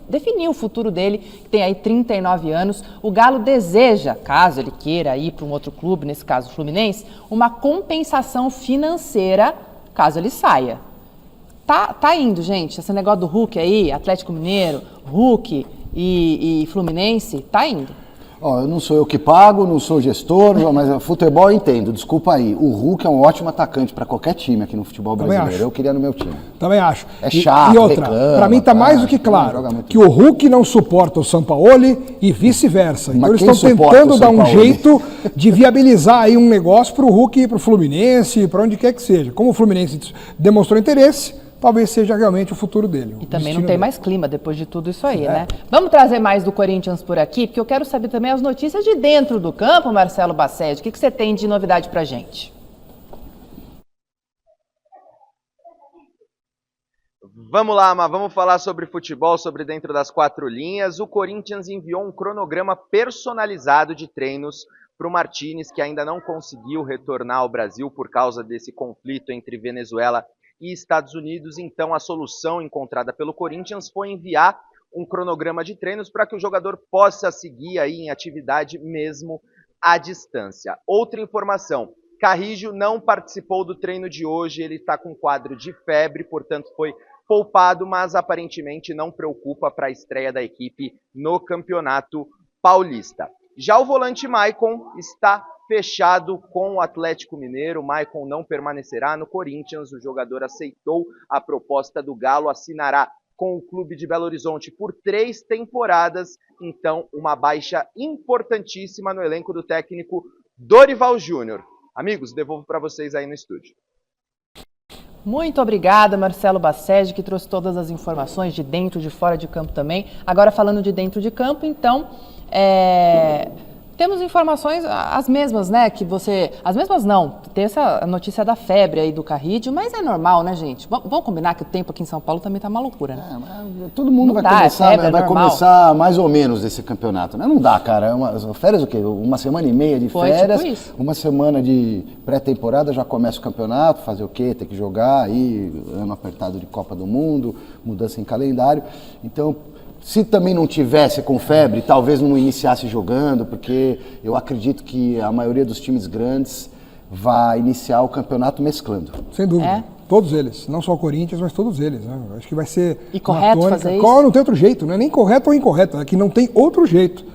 definir o futuro dele, que tem aí 39 anos. O Galo deseja, caso ele queira ir para um outro clube, nesse caso o Fluminense, uma compensação financeira caso ele saia. Tá indo, gente, esse negócio do Hulk aí, Atlético Mineiro, Hulk e Fluminense, tá indo. Ó, eu não sou eu que pago, não sou gestor, mas futebol eu entendo, desculpa aí. O Hulk é um ótimo atacante para qualquer time aqui no futebol brasileiro. acho. Eu queria no meu time. Também acho. É chato, E outra, reclama, pra mim tá mais do que não claro joga muito que o Hulk não suporta o Sampaoli e vice-versa. Então eles quem estão suporta tentando o dar um Sampaoli? jeito de viabilizar aí um negócio pro Hulk ir pro Fluminense, pra onde quer que seja. Como o Fluminense demonstrou interesse, talvez seja realmente o futuro dele. E também não tem mais clima depois de tudo isso aí, né? Vamos trazer mais do Corinthians por aqui, porque eu quero saber também as notícias de dentro do campo, Marcelo Bassett. O que você tem de novidade pra gente? Vamos lá, Ama, vamos falar sobre futebol, sobre dentro das 4 linhas. O Corinthians enviou um cronograma personalizado de treinos para o Martínez, que ainda não conseguiu retornar ao Brasil por causa desse conflito entre Venezuela e Estados Unidos. Então, a solução encontrada pelo Corinthians foi enviar um cronograma de treinos para que o jogador possa seguir aí em atividade mesmo à distância. Outra informação, Carrijo não participou do treino de hoje, ele está com quadro de febre, portanto foi poupado, mas aparentemente não preocupa para a estreia da equipe no Campeonato Paulista. Já o volante Maicon está fechado com o Atlético Mineiro. O Maicon não permanecerá no Corinthians, o jogador aceitou a proposta do Galo, assinará com o clube de Belo Horizonte por 3 temporadas, então uma baixa importantíssima no elenco do técnico Dorival Júnior. Amigos, devolvo para vocês aí no estúdio. Muito obrigada, Marcelo Bassett, que trouxe todas as informações de dentro e de fora de campo também. Agora falando de dentro de campo, então, temos informações, as mesmas, né, que você... As mesmas não, tem essa notícia da febre aí do Carrídio, mas é normal, né, gente? Vamos combinar que o tempo aqui em São Paulo também tá uma loucura, né? Todo mundo Não vai dá, começar, febre, é vai normal. começar mais ou menos esse campeonato, né? Não dá, cara. Férias o quê? Uma semana e meia de Foi, férias, tipo isso. uma semana de pré-temporada, já começa o campeonato, fazer o quê? Tem que jogar, aí ano apertado de Copa do Mundo, mudança em calendário. Então, se também não tivesse com febre, talvez não iniciasse jogando, porque eu acredito que a maioria dos times grandes vai iniciar o campeonato mesclando. Sem dúvida. É? Todos eles. Não só o Corinthians, mas todos eles. Né? Acho que vai ser E correto uma fazer isso? Qual não tem outro jeito, não é nem correto ou incorreto, é que não tem outro jeito.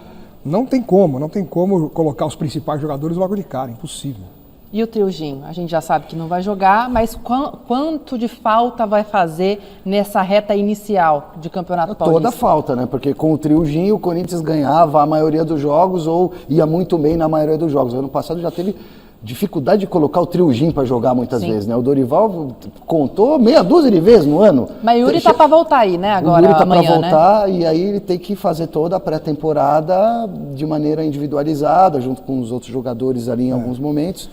Não tem como colocar os principais jogadores logo de cara, impossível. E o Triuzinho? A gente já sabe que não vai jogar, mas quanto de falta vai fazer nessa reta inicial de Campeonato Paulista? Toda falta, né? Porque com o Triuzinho o Corinthians ganhava a maioria dos jogos ou ia muito bem na maioria dos jogos. Ano passado já teve dificuldade de colocar o Triuzinho para jogar muitas vezes, né? O Dorival contou meia dúzia de vezes no ano. Mas Yuri tá para voltar aí, né? Agora, o Yuri tá amanhã, para voltar, né? E aí ele tem que fazer toda a pré-temporada de maneira individualizada, junto com os outros jogadores ali em alguns momentos.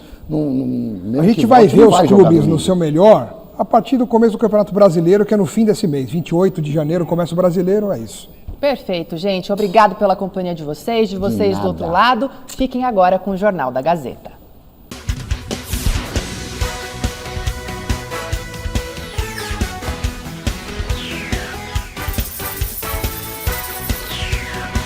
A gente vai ver os clubes no seu melhor a partir do começo do Campeonato Brasileiro, que é no fim desse mês. 28 de janeiro começa o Brasileiro, é isso. Perfeito, gente. Obrigado pela companhia de vocês do outro lado. Fiquem agora com o Jornal da Gazeta.